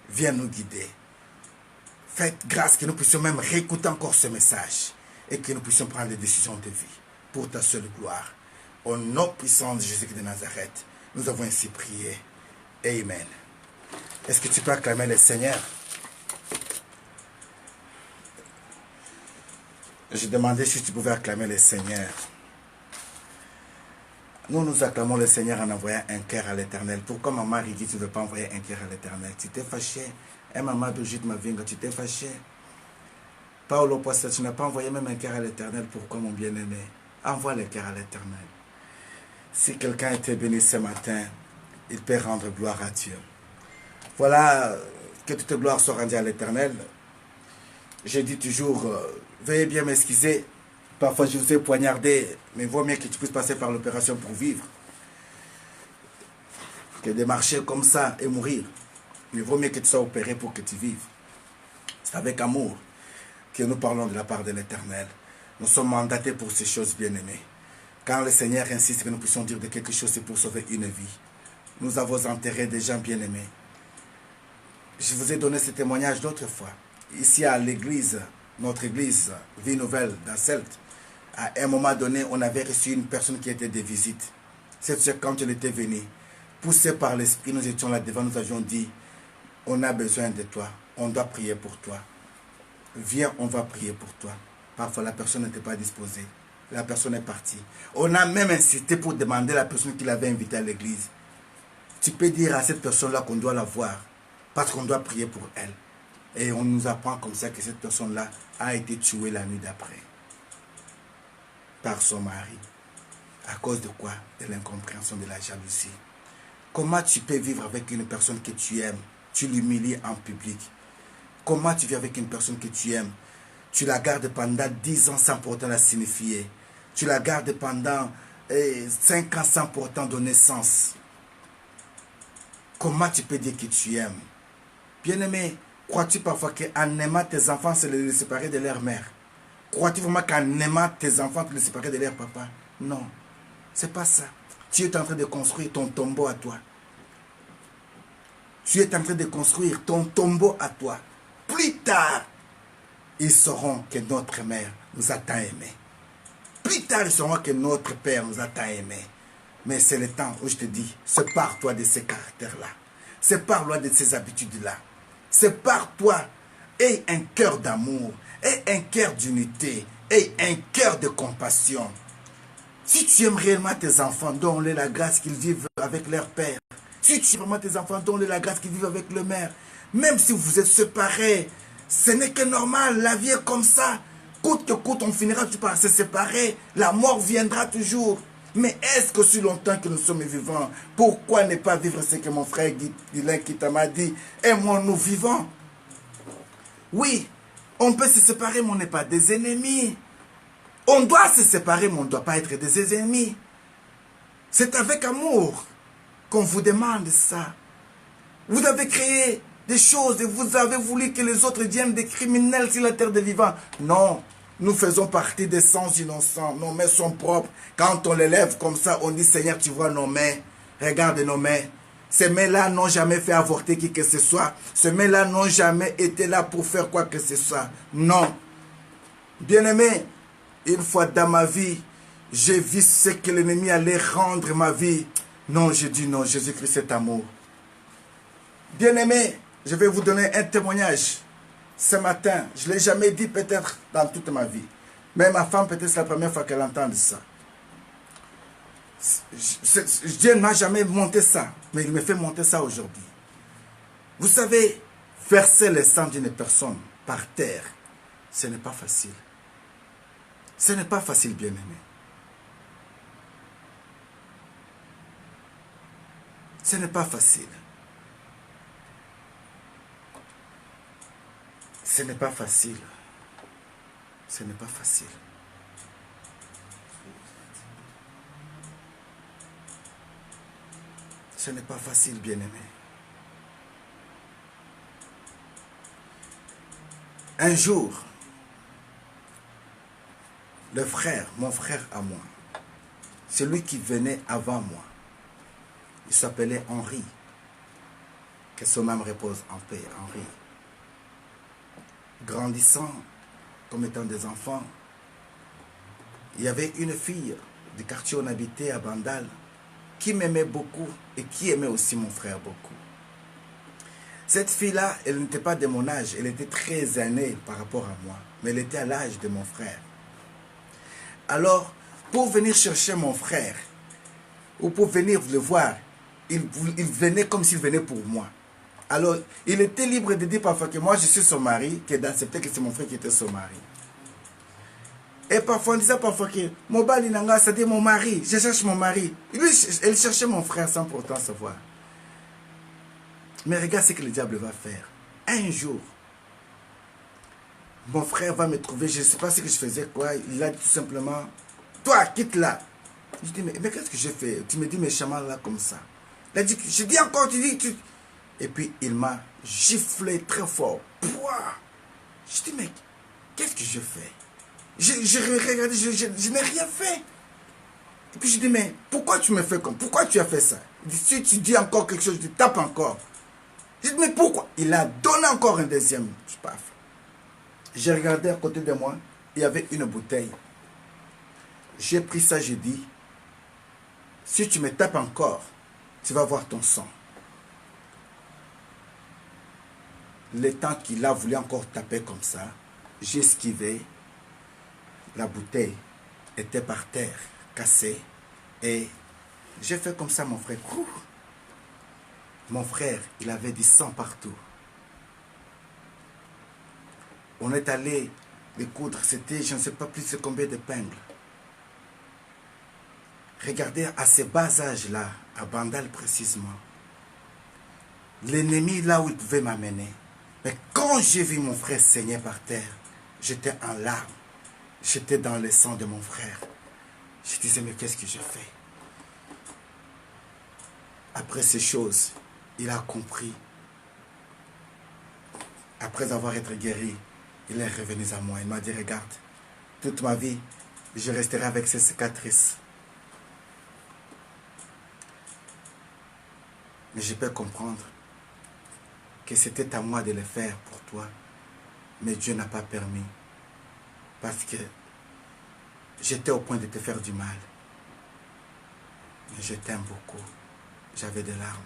Viens nous guider. Faites grâce que nous puissions même réécouter encore ce message et que nous puissions prendre des décisions de vie pour ta seule gloire. Au nom puissant de Jésus-Christ de Nazareth, nous avons ainsi prié. Amen. Est-ce que tu peux acclamer le Seigneur? Je demandais si tu pouvais acclamer le Seigneur. Nous acclamons le Seigneur en envoyant un cœur à l'Éternel. Pourquoi maman dit tu ne veux pas envoyer un cœur à l'Éternel? Tu t'es fâché. Et maman d'Ogit Mavinga, tu t'es fâché. Paolo Posta, tu n'as pas envoyé même un cœur à l'Éternel. Pourquoi mon bien-aimé? Envoie le cœur à l'Éternel. Si quelqu'un était béni ce matin, il peut rendre gloire à Dieu. Voilà, que toute gloire soit rendue à l'Éternel. Je dis toujours, veuillez bien m'excuser. Parfois, je vous ai poignardé, mais il vaut mieux que tu puisses passer par l'opération pour vivre que de marcher comme ça et mourir. Il vaut mieux que tu sois opéré pour que tu vives. C'est avec amour que nous parlons de la part de l'Éternel. Nous sommes mandatés pour ces choses bien-aimées. Quand le Seigneur insiste que nous puissions dire de quelque chose, c'est pour sauver une vie. Nous avons enterré des gens bien-aimés. Je vous ai donné ce témoignage d'autres fois. Ici à l'église, notre église, Vie Nouvelle d'Asselt, à un moment donné, on avait reçu une personne qui était de visite. C'est quand elle était venue. Poussé par l'Esprit, nous étions là devant, nous avions dit, on a besoin de toi, on doit prier pour toi. Viens, on va prier pour toi. Parfois, la personne n'était pas disposée. La personne est partie. On a même insisté pour demander à la personne qui l'avait invitée à l'église. Tu peux dire à cette personne-là qu'on doit la voir, parce qu'on doit prier pour elle. Et on nous apprend comme ça que cette personne-là a été tuée la nuit d'après. Par son mari. À cause de quoi? De l'incompréhension, de la jalousie. Comment tu peux vivre avec une personne que tu aimes? Tu l'humilies en public. Comment tu vis avec une personne que tu aimes? Tu la gardes pendant 10 ans sans pourtant la signifier. Tu la gardes pendant 5 ans sans pourtant donner sens. Comment tu peux dire que tu aimes? Bien-aimé, crois-tu parfois qu'en aimant tes enfants, c'est les séparer de leur mère? Crois-tu vraiment qu'en aimant tes enfants, tu les séparer de leur papa? Non, c'est pas ça. Tu es en train de construire ton tombeau à toi. Tu es en train de construire ton tombeau à toi. Plus tard, ils sauront que notre mère nous a tant aimés. Plus tard, ils sauront que notre père nous a tant aimés. Mais c'est le temps où je te dis, sépare-toi de ces caractères-là. Sépare-toi de ces habitudes-là. Sépare-toi. Aie un cœur d'amour. Aie un cœur d'unité. Aie un cœur de compassion. Si tu aimes réellement tes enfants, donne-leur la grâce qu'ils vivent avec leur père. Si tu aimes vraiment tes enfants, donne-leur la grâce qu'ils vivent avec leur mère. Même si vous êtes séparés, ce n'est que normal, la vie est comme ça. coûte que coûte, on finira par se séparer. La mort viendra toujours. Mais est-ce que si longtemps que nous sommes vivants, pourquoi ne pas vivre ce que mon frère Guylain Kita m'a dit? Aimons-nous vivants. Oui, on peut se séparer, mais on n'est pas des ennemis. On doit se séparer, mais on ne doit pas être des ennemis. C'est avec amour qu'on vous demande ça. Vous avez créé des choses et vous avez voulu que les autres deviennent des criminels sur la terre des vivants. Non, nous faisons partie des sangs innocents. Nos mains sont propres. Quand on les lève comme ça, on dit Seigneur, tu vois nos mains. Regarde nos mains. Ces mains-là n'ont jamais fait avorter qui que ce soit. Ces mains-là n'ont jamais été là pour faire quoi que ce soit. Non. Bien-aimé, une fois dans ma vie, j'ai vu ce que l'ennemi allait rendre ma vie. Non, je dis non, Jésus-Christ, c'est amour. Bien-aimé, je vais vous donner un témoignage. Ce matin, je ne l'ai jamais dit peut-être dans toute ma vie. Mais ma femme, peut-être c'est la première fois qu'elle entend ça. Dieu ne m'a jamais monté ça, mais il me fait monter ça aujourd'hui. Vous savez, verser le sang d'une personne par terre, ce n'est pas facile. Ce n'est pas facile, bien-aimé. Ce n'est pas facile. Ce n'est pas facile. Ce n'est pas facile. Ce n'est pas facile, bien-aimé. Un jour, le frère, mon frère à moi, celui qui venait avant moi, il s'appelait Henri. Que son âme repose en paix, Henri. Grandissant, comme étant des enfants, il y avait une fille du quartier où on habitait à Bandal qui m'aimait beaucoup et qui aimait aussi mon frère beaucoup. Cette fille-là, elle n'était pas de mon âge, elle était très aînée par rapport à moi, mais elle était à l'âge de mon frère. Alors, pour venir chercher mon frère, ou pour venir le voir, il venait comme s'il venait pour moi. Alors, il était libre de dire parfois que moi je suis son mari, que d'accepter que c'est mon frère qui était son mari. Et parfois, on disait parfois que Mobali Nanga, c'est-à-dire mon mari, je cherche mon mari. Lui, elle cherchait mon frère sans pourtant savoir. Mais regarde ce que le diable va faire. Un jour, mon frère va me trouver, je ne sais pas ce que je faisais, quoi. Il a dit tout simplement, toi, quitte-la. Je dis, mais qu'est-ce que j'ai fait? Tu me dis méchamment là comme ça. Il a dit, je dis encore, tu dis, Et puis il m'a giflé très fort. Pouah! Je dis, mec, qu'est-ce que je fais? Je regardé, je n'ai rien fait. Et puis je dis, mais pourquoi tu me fais comme? Pourquoi tu as fait ça? Il dit, si tu dis encore quelque chose, je te tape encore. Je dis, mais pourquoi? Il a donné encore un deuxième. Paf. J'ai regardé à côté de moi, il y avait une bouteille. J'ai pris ça, j'ai dit, si tu me tapes encore, tu vas voir ton sang. Le temps qu'il a voulu encore taper comme ça, j'ai esquivé. La bouteille était par terre, cassée. Et j'ai fait comme ça, mon frère. Mon frère, il avait du sang partout. On est allé les coudre, c'était, je ne sais pas plus de combien d'épingles. Regardez à ce bas âge-là, à Bandal précisément, l'ennemi là où il pouvait m'amener. Mais quand j'ai vu mon frère saigner par terre, j'étais en larmes. J'étais dans le sang de mon frère. Je disais, mais qu'est-ce que je fais? Après ces choses, il a compris. Après avoir été guéri, il est revenu à moi. Il m'a dit, regarde, toute ma vie, je resterai avec ces cicatrices. Mais je peux comprendre que c'était à moi de le faire pour toi. Mais Dieu n'a pas permis. Parce que j'étais au point de te faire du mal. Mais je t'aime beaucoup. J'avais des larmes.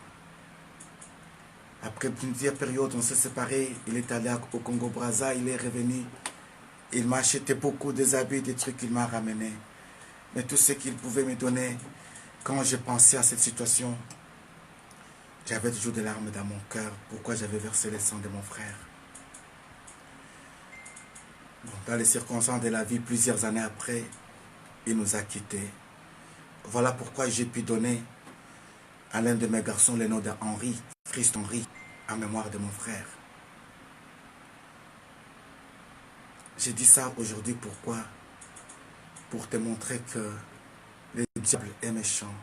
Après plusieurs périodes, on s'est séparés. Il est allé au Congo-Brazza, il est revenu. Il m'a acheté beaucoup des habits, des trucs qu'il m'a ramenés. Mais tout ce qu'il pouvait me donner, quand je pensais à cette situation, j'avais toujours des larmes dans mon cœur. Pourquoi j'avais versé le sang de mon frère? Bon, dans les circonstances de la vie, plusieurs années après, il nous a quittés. Voilà pourquoi j'ai pu donner à l'un de mes garçons le nom d'Henri, Christ Henri, en mémoire de mon frère. J'ai dit ça aujourd'hui, pourquoi? Pour te montrer que le diable est méchant.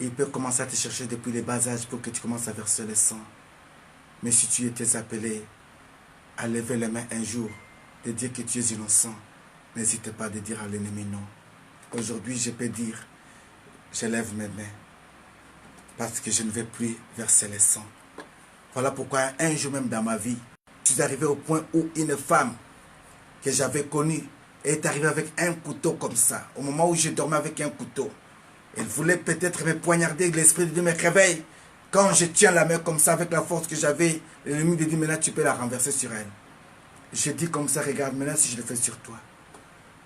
Il peut commencer à te chercher depuis les bas âges pour que tu commences à verser le sang. Mais si tu étais appelé à lever les mains un jour, de dire que tu es innocent, n'hésite pas de dire à l'ennemi non. Aujourd'hui, je peux dire, je lève mes mains, parce que je ne vais plus verser le sang. Voilà pourquoi un jour même dans ma vie, je suis arrivé au point où une femme que j'avais connue est arrivée avec un couteau comme ça. Au moment où je dormais avec un couteau, elle voulait peut-être me poignarder, l'esprit de Dieu me réveille. Quand je tiens la main comme ça, avec la force que j'avais, l'ennemi me dit, maintenant tu peux la renverser sur elle. Je dis comme ça, regarde, maintenant si je le fais sur toi,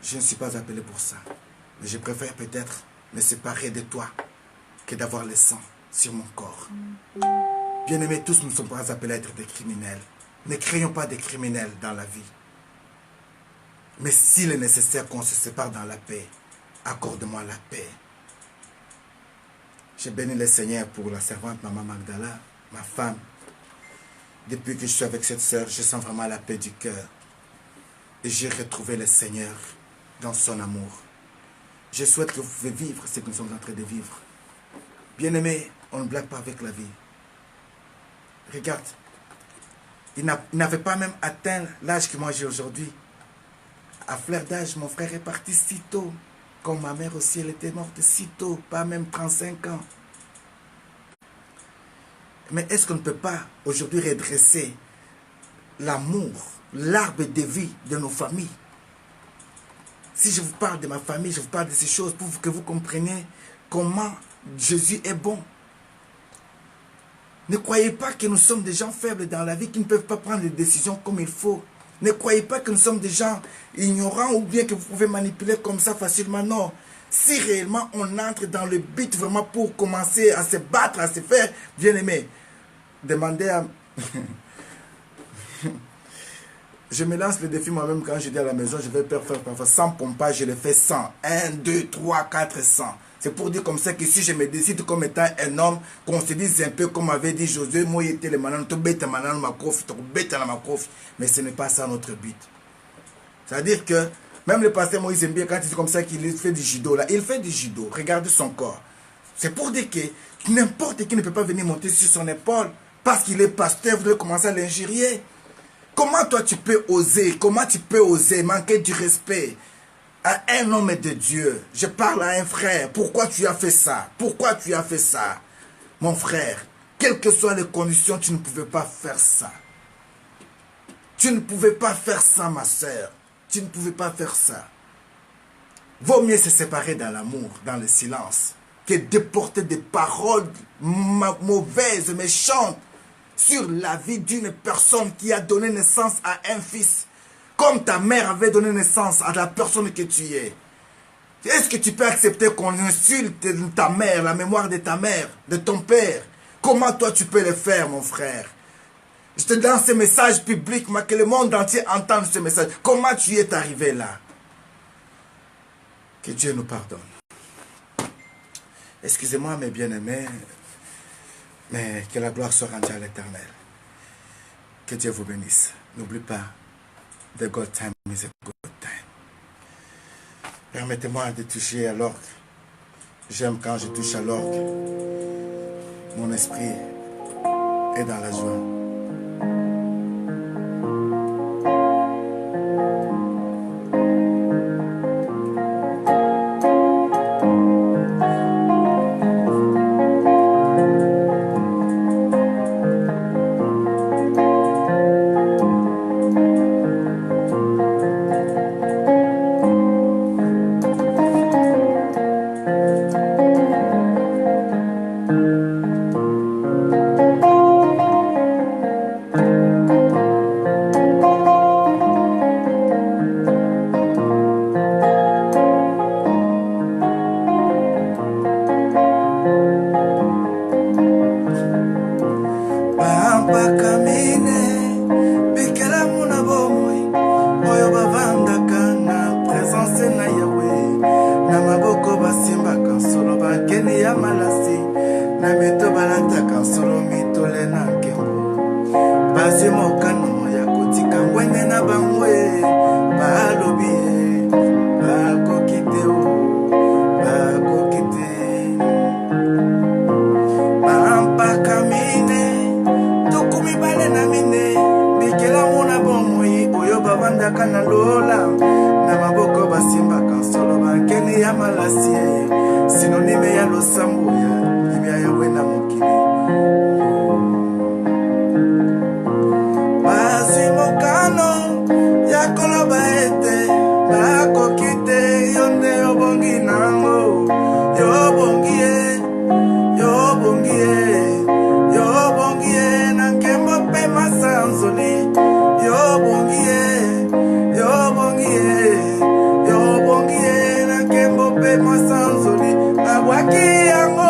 je ne suis pas appelé pour ça. Mais je préfère peut-être me séparer de toi que d'avoir le sang sur mon corps. Bien-aimés, tous nous ne sommes pas appelés à être des criminels. Ne créons pas des criminels dans la vie. Mais s'il est nécessaire qu'on se sépare dans la paix, accorde-moi la paix. J'ai béni le Seigneur pour la servante Maman Magdala, ma femme. Depuis que je suis avec cette sœur, je sens vraiment la paix du cœur. Et j'ai retrouvé le Seigneur dans son amour. Je souhaite que vous pouvez vivre ce que nous sommes en train de vivre. Bien-aimés, on ne blague pas avec la vie. Regarde, il n'avait pas même atteint l'âge que moi j'ai aujourd'hui. À fleur d'âge, mon frère est parti si tôt. Comme ma mère aussi, elle était morte si tôt, pas même 35 ans. Mais est-ce qu'on ne peut pas aujourd'hui redresser l'amour, l'arbre de vie de nos familles? Si je vous parle de ma famille, je vous parle de ces choses pour que vous compreniez comment Jésus est bon. Ne croyez pas que nous sommes des gens faibles dans la vie qui ne peuvent pas prendre des décisions comme il faut. Ne croyez pas que nous sommes des gens ignorants ou bien que vous pouvez manipuler comme ça facilement. Non. Si réellement on entre dans le but vraiment pour commencer à se battre, à se faire bien aimer, demandez à... Je me lance le défi moi-même quand je dis à la maison, je vais faire parfois 100 pompages, je le fais 100. 1, 2, 3, 4, 100. C'est pour dire comme ça que si je me décide comme étant un homme, qu'on se dise un peu comme avait dit Josué, moi j'étais le manan, tu bête manan ma kofi, tu bête ma kofi. Mais ce n'est pas ça notre but. C'est-à-dire que même le pasteur Moïse aime bien quand il dit comme ça qu'il fait du judo là, il fait du judo, regardez son corps. C'est pour dire que n'importe qui ne peut pas venir monter sur son épaule parce qu'il est pasteur, vous devez commencer à l'injurier. Comment toi tu peux oser, comment tu peux oser manquer du respect à un homme de Dieu? Je parle à un frère. Pourquoi tu as fait ça? Pourquoi tu as fait ça? Mon frère, quelles que soient les conditions, tu ne pouvais pas faire ça. Tu ne pouvais pas faire ça, ma soeur. Tu ne pouvais pas faire ça. Vaut mieux se séparer dans l'amour, dans le silence, que de porter des paroles mauvaises, méchantes, sur la vie d'une personne qui a donné naissance à un fils. Comme ta mère avait donné naissance à la personne que tu es. Est-ce que tu peux accepter qu'on insulte ta mère, la mémoire de ta mère, de ton père? Comment toi tu peux le faire, mon frère? Je te donne ce message public, mais que le monde entier entende ce message. Comment tu es arrivé là? Que Dieu nous pardonne. Excusez-moi, mes bien-aimés, mais que la gloire soit rendue à l'Éternel. Que Dieu vous bénisse. N'oublie pas, the good time is a good time. Permettez-moi de toucher à l'orgue. J'aime quand je touche à l'orgue. Mon esprit est dans la joie. bavandaka na lola na maboko basimbaka solo bankeni ya malasie synonyme ya losambo ya libia yawe na mokili bazwi mokano ya koloba ete nakoki te yo nde yobongi nango yobongi ye na nkembo mpe masanzoli yobongi ye na nkembo mpe masanzoli babwaki yango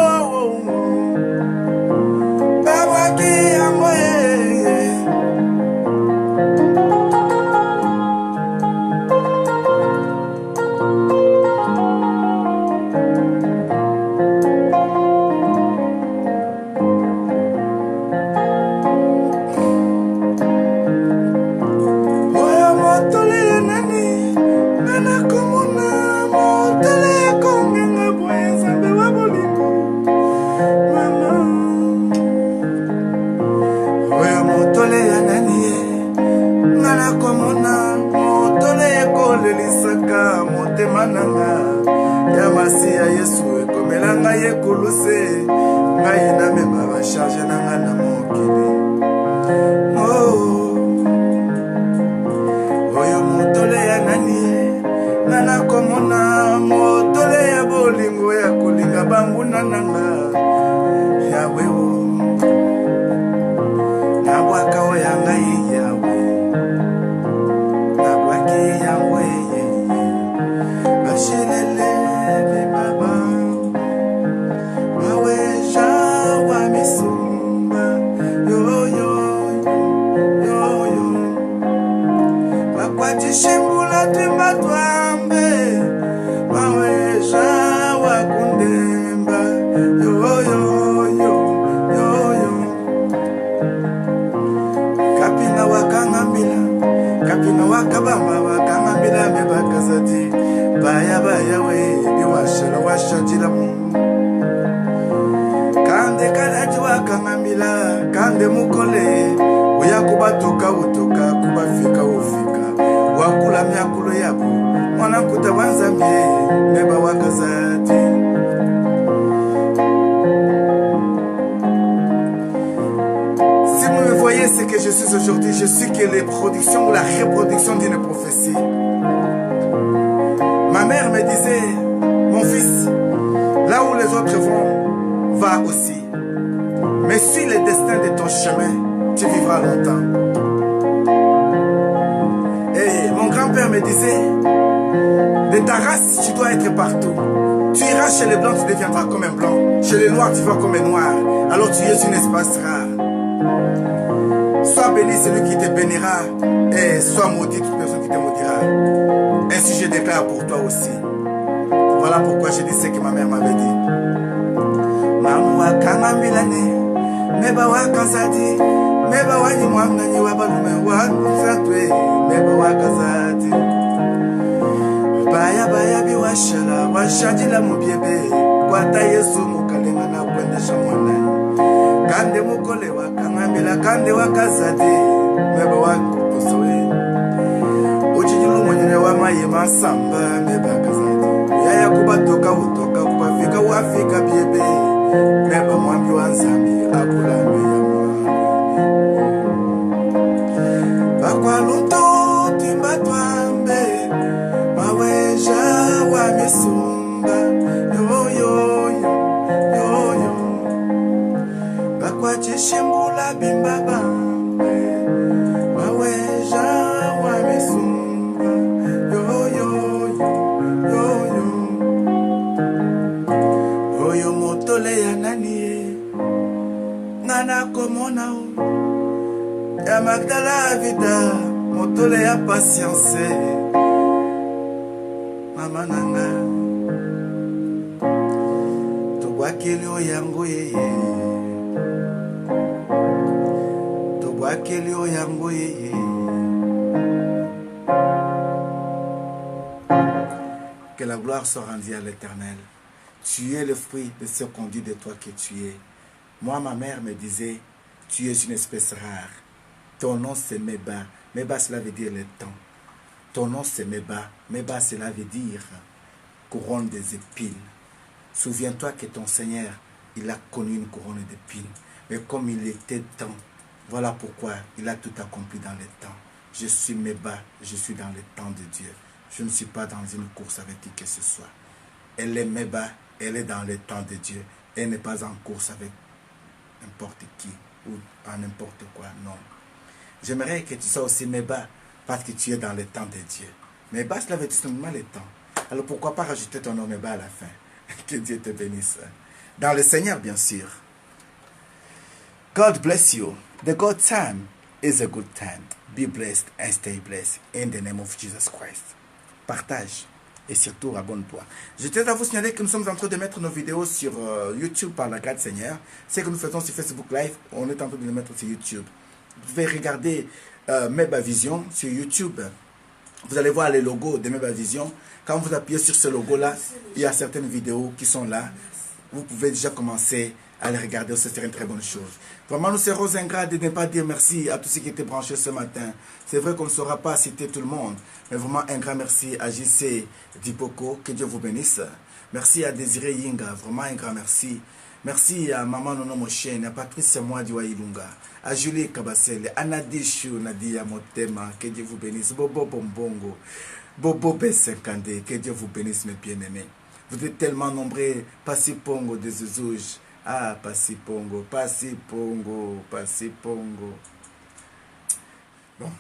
mananga ya masi ya Yesu ekomelanga ye kuluse ngai na mema ba charge nanga na mokili oyo motole ya nani nana komona motole ya bolingo ya kolinga banguna nanga ya wewo na bwaka oya ngai yawe na bwaki yawe Shilele me baba mawe shawa misumba yo bakwati shimbula timba twambe mawe shawa kundemba yo kapina wakabamba wakangambila me bakazati baya we biwashala washajila mu kande kadaji wakangambila kande mukole uya kubatoka utoka kubafika ufika wakula miakulo yabo mwana kuta wanzamye meba wakazati si vous me voyez ce que je suis aujourd'hui, je suis que les productions ou la reproduction d'une prophétie. Ma mère me disait, mon fils, là où les autres vont, va aussi. Mais suis le destin de ton chemin, tu vivras longtemps. Et mon grand-père me disait, de ta race, tu dois être partout. Tu iras chez les blancs, tu deviendras comme un blanc. Chez les noirs, tu vas comme un noir. Alors tu es une espèce rare. Sois béni celui qui te bénira, et sois maudit toute personne qui te maudira. Ainsi je déclare pour toi aussi. Voilà pourquoi je dis ce que ma mère m'avait dit. Mamwa kanga milane, meba wakazati, meba wani mwamnani wabalume wanuzatwe, meba wakazati. Baya biwashala, washajila mubiebe, kwata Yesu mukalenga na kwendesha mwanani. Kande mukole wakangambila, kande wakazati, meba wakutosowe. Uchijilu mwenye wa maye masamba, meba kazati. Yaya kubatoka utoka, kubafika wafika biebe, meba mwambi wanzambi, akulame ya mwambi. Bakwa lunto timba twambe, maweja wa misumba, yo. Bakwa chishimbula bimba bambe, maweja wa misumba, yo. Oyo motole ya nani, nana komona o, ya Magdala vida, motole ya patience, mama nanga, tobwakeli oyango yeye, tobwakeli oyango yeye. Que la gloire soit rendue à l'Éternel. Tu es le fruit de ce qu'on dit de toi que tu es. Moi, ma mère me disait, tu es une espèce rare. Ton nom c'est Meba. Meba, cela veut dire le temps. Ton nom c'est Meba. Meba, cela veut dire couronne des épines. Souviens-toi que ton Seigneur, il a connu une couronne d'épines. Mais comme il était temps, voilà pourquoi il a tout accompli dans le temps. Je suis Meba, je suis dans le temps de Dieu. Je ne suis pas dans une course avec qui que ce soit. Elle est Meba, elle est dans le temps de Dieu. Elle n'est pas en course avec n'importe qui ou en n'importe quoi, non. J'aimerais que tu sois aussi Meba parce que tu es dans le temps de Dieu. Meba, cela veut dire simplement le temps. Alors pourquoi pas rajouter ton nom Meba à la fin? Que Dieu te bénisse. Dans le Seigneur, bien sûr. God bless you. The good time is a good time. Be blessed and stay blessed in the name of Jesus Christ. Partage et surtout abonne-toi. Je tiens à vous signaler que nous sommes en train de mettre nos vidéos sur YouTube par la grâce du Seigneur. Ce que nous faisons sur Facebook Live, on est en train de les mettre sur YouTube. Vous pouvez regarder Meba Vision sur YouTube. Vous allez voir les logos de Meba Vision. Quand vous appuyez sur ce logo-là, il y a certaines vidéos qui sont là. Vous pouvez déjà commencer à les regarder, ce serait une très bonne chose. Vraiment, nous serons ingrats de ne pas dire merci à tous ceux qui étaient branchés ce matin. C'est vrai qu'on ne saura pas citer tout le monde, mais vraiment un grand merci à JC Dipoko, que Dieu vous bénisse. Merci à Désiré Yinga, vraiment un grand merci. Merci à Maman Nono Moshene, à Patricia Mwadi Wailunga, à Julie Kabasele, à Nadishu, Nadia Motema, que Dieu vous bénisse. Bobo Bombongo, Bobo B50, que Dieu vous bénisse, mes bien-aimés. Vous êtes tellement nombreux, Pasipongo de Zuzouj. Ah, Pasipongo, Pasipongo, Pasipongo. Bon.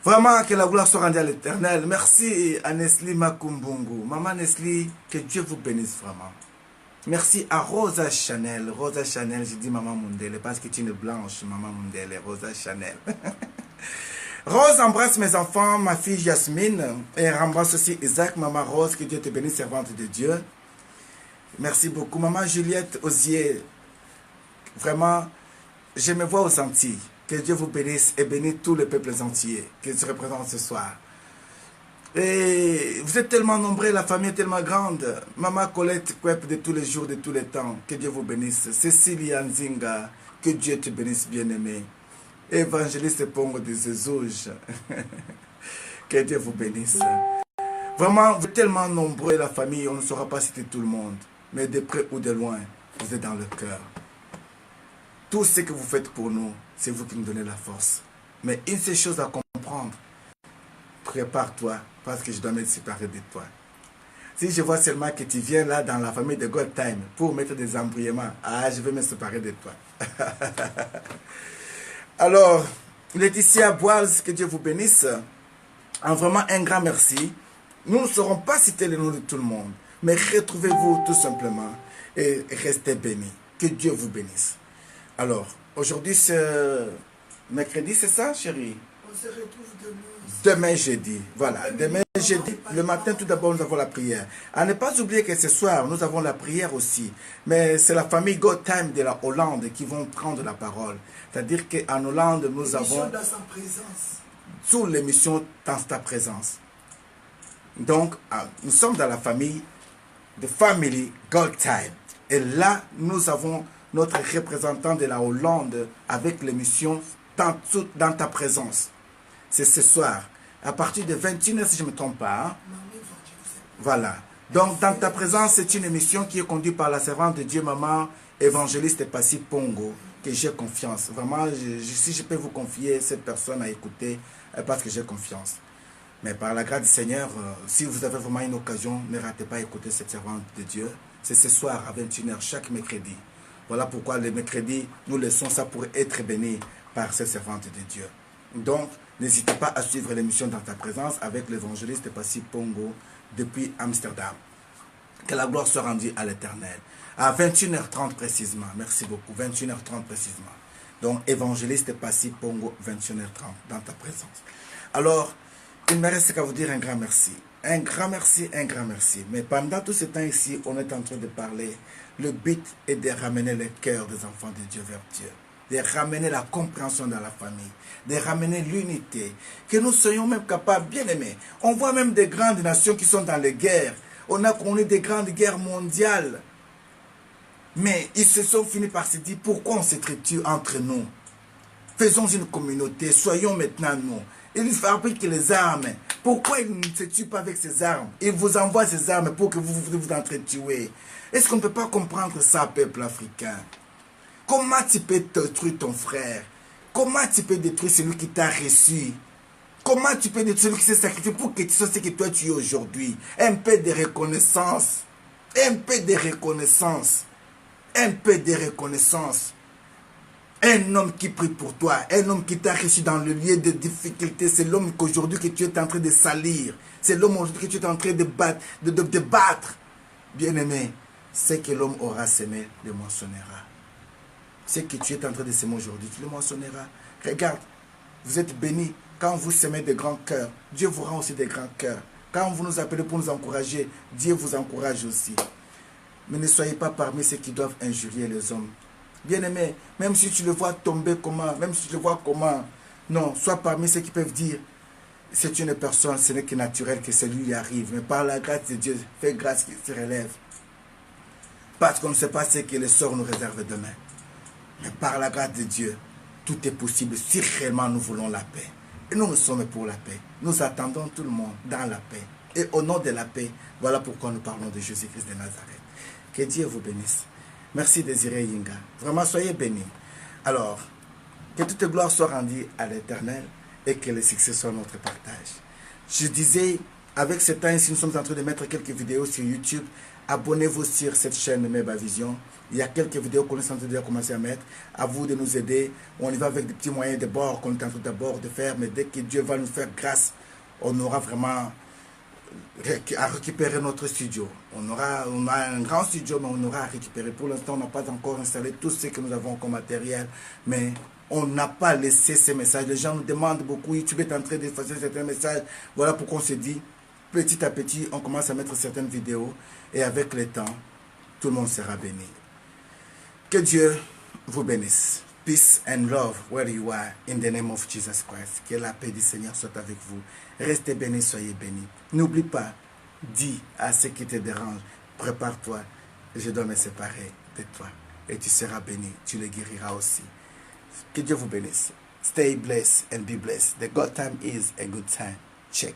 Vraiment, que la gloire soit rendue à l'Éternel. Merci à Nesli Makumbungu. Maman Nesli, que Dieu vous bénisse vraiment. Merci à Rosa Chanel. Rosa Chanel, je dis Maman Mundele parce que tu es une blanche, Maman Mundele, Rosa Chanel. Rose embrasse mes enfants, ma fille Jasmine. Et elle embrasse aussi Isaac, Maman Rose, que Dieu te bénisse, servante de Dieu. Merci beaucoup. Maman Juliette Osier, vraiment, je me vois aux Antilles. Que Dieu vous bénisse et bénisse tous les peuples entiers qui se représentent ce soir. Et vous êtes tellement nombreux, la famille est tellement grande. Maman Colette Kwep de tous les jours, de tous les temps. Que Dieu vous bénisse. Cécilia Nzinga, que Dieu te bénisse, bien-aimé. Évangéliste Pongo de Zezouj. Que Dieu vous bénisse. Vraiment, vous êtes tellement nombreux, la famille, on ne saura pas citer tout le monde. Mais de près ou de loin, vous êtes dans le cœur. Tout ce que vous faites pour nous, c'est vous qui nous donnez la force. Mais une seule chose à comprendre, prépare-toi, parce que je dois me séparer de toi. Si je vois seulement que tu viens là dans la famille de God Time pour mettre des embrouillements, ah, je vais me séparer de toi. Alors, Laetitia Boise, que Dieu vous bénisse. Vraiment un grand merci. Nous ne saurons pas citer le nom de tout le monde, mais retrouvez-vous tout simplement et restez bénis. Que Dieu vous bénisse. Alors, aujourd'hui c'est mercredi, c'est ça, chérie? On se retrouve demain. Demain jeudi, voilà. Demain jeudi, le matin, tout d'abord, nous avons la prière. À ne pas oublier que ce soir, nous avons la prière aussi. Mais c'est la famille God Time de la Hollande qui vont prendre la parole. C'est-à-dire qu'en Hollande, nous avons... dans sa présence. Sous l'émission dans ta présence. Donc, nous sommes dans la famille de Family God Time. Et là, nous avons notre représentant de la Hollande avec l'émission dans ta présence. C'est ce soir, à partir de 21h, si je ne me trompe pas. Hein? Voilà. Donc, dans ta présence, c'est une émission qui est conduite par la servante de Dieu, Maman Évangéliste Passi Pongo, que j'ai confiance. Vraiment, si je peux vous confier cette personne à écouter, parce que j'ai confiance. Mais par la grâce du Seigneur, si vous avez vraiment une occasion, ne ratez pas d'écouter cette servante de Dieu. C'est ce soir à 21h, chaque mercredi. Voilà pourquoi le mercredi, nous laissons ça pour être bénis par cette servante de Dieu. Donc, n'hésitez pas à suivre l'émission dans ta présence avec l'évangéliste Passi Pongo depuis Amsterdam. Que la gloire soit rendue à l'Éternel. À 21h30 précisément. Merci beaucoup. 21h30 précisément. Donc, évangéliste Passi Pongo, 21h30 dans ta présence. Alors, il me reste qu'à vous dire un grand merci. Un grand merci, un grand merci. Mais pendant tout ce temps ici, on est en train de parler. Le but est de ramener le cœur des enfants de Dieu vers Dieu. De ramener la compréhension dans la famille. De ramener l'unité. Que nous soyons même capables, bien aimés. On voit même des grandes nations qui sont dans les guerres. On a connu des grandes guerres mondiales. Mais ils se sont finis par se dire pourquoi on se tue entre nous. Faisons une communauté, soyons maintenant nous. Il fabrique les armes. Pourquoi il ne se tue pas avec ses armes? Il vous envoie ses armes pour que vous entretuez. Est-ce qu'on ne peut pas comprendre ça, peuple africain? Comment tu peux détruire ton frère? Comment tu peux détruire celui qui t'a reçu? Comment tu peux détruire celui qui s'est sacrifié pour que tu sois ce que toi tu es aujourd'hui? Un peu de reconnaissance. Un peu de reconnaissance. Un peu de reconnaissance. Un homme qui prie pour toi, un homme qui t'a reçu dans le lieu de difficulté, c'est l'homme qu'aujourd'hui que tu es en train de salir. C'est l'homme aujourd'hui que tu es en train de battre. Bien-aimé, ce que l'homme aura semé, le moissonnera. Ce que tu es en train de semer aujourd'hui, tu le moissonneras. Regarde, vous êtes bénis. Quand vous semez de grands cœurs, Dieu vous rend aussi des grands cœurs. Quand vous nous appelez pour nous encourager, Dieu vous encourage aussi. Mais ne soyez pas parmi ceux qui doivent injurier les hommes. Bien-aimé, même si tu le vois tomber comment, même si tu le vois comment, non, sois parmi ceux qui peuvent dire, c'est une personne, ce n'est que naturel que celui y arrive. Mais par la grâce de Dieu, fais grâce qu'il se relève. Parce qu'on ne sait pas ce que le sort nous réserve demain. Mais par la grâce de Dieu, tout est possible si réellement nous voulons la paix. Et nous sommes pour la paix. Nous attendons tout le monde dans la paix. Et au nom de la paix, voilà pourquoi nous parlons de Jésus-Christ de Nazareth. Que Dieu vous bénisse. Merci Désiré Yinga. Vraiment, soyez bénis. Alors, que toute gloire soit rendue à l'Éternel et que le succès soit notre partage. Je disais, avec ce temps ici, nous sommes en train de mettre quelques vidéos sur YouTube. Abonnez-vous sur cette chaîne Meba Vision. Il y a quelques vidéos qu'on est en train de commencer à mettre. À vous de nous aider. On y va avec des petits moyens de bord qu'on est en train d'abord de faire. Mais dès que Dieu va nous faire grâce, on aura vraiment à récupérer notre studio. On a un grand studio, mais on aura à récupérer. Pour l'instant, on n'a pas encore installé tout ce que nous avons comme matériel, mais on n'a pas laissé ces messages. Les gens nous demandent beaucoup. YouTube est en train d'effacer certains messages. Voilà pourquoi on se dit, petit à petit, on commence à mettre certaines vidéos et avec le temps, tout le monde sera béni. Que Dieu vous bénisse. Peace and love where you are in the name of Jesus Christ. Que la paix du Seigneur soit avec vous. Restez bénis, soyez bénis. N'oublie pas, dis à ceux qui te dérangent, prépare-toi, je dois me séparer de toi. Et tu seras béni, tu les guériras aussi. Que Dieu vous bénisse. Stay blessed and be blessed. The God time is a good time. Check.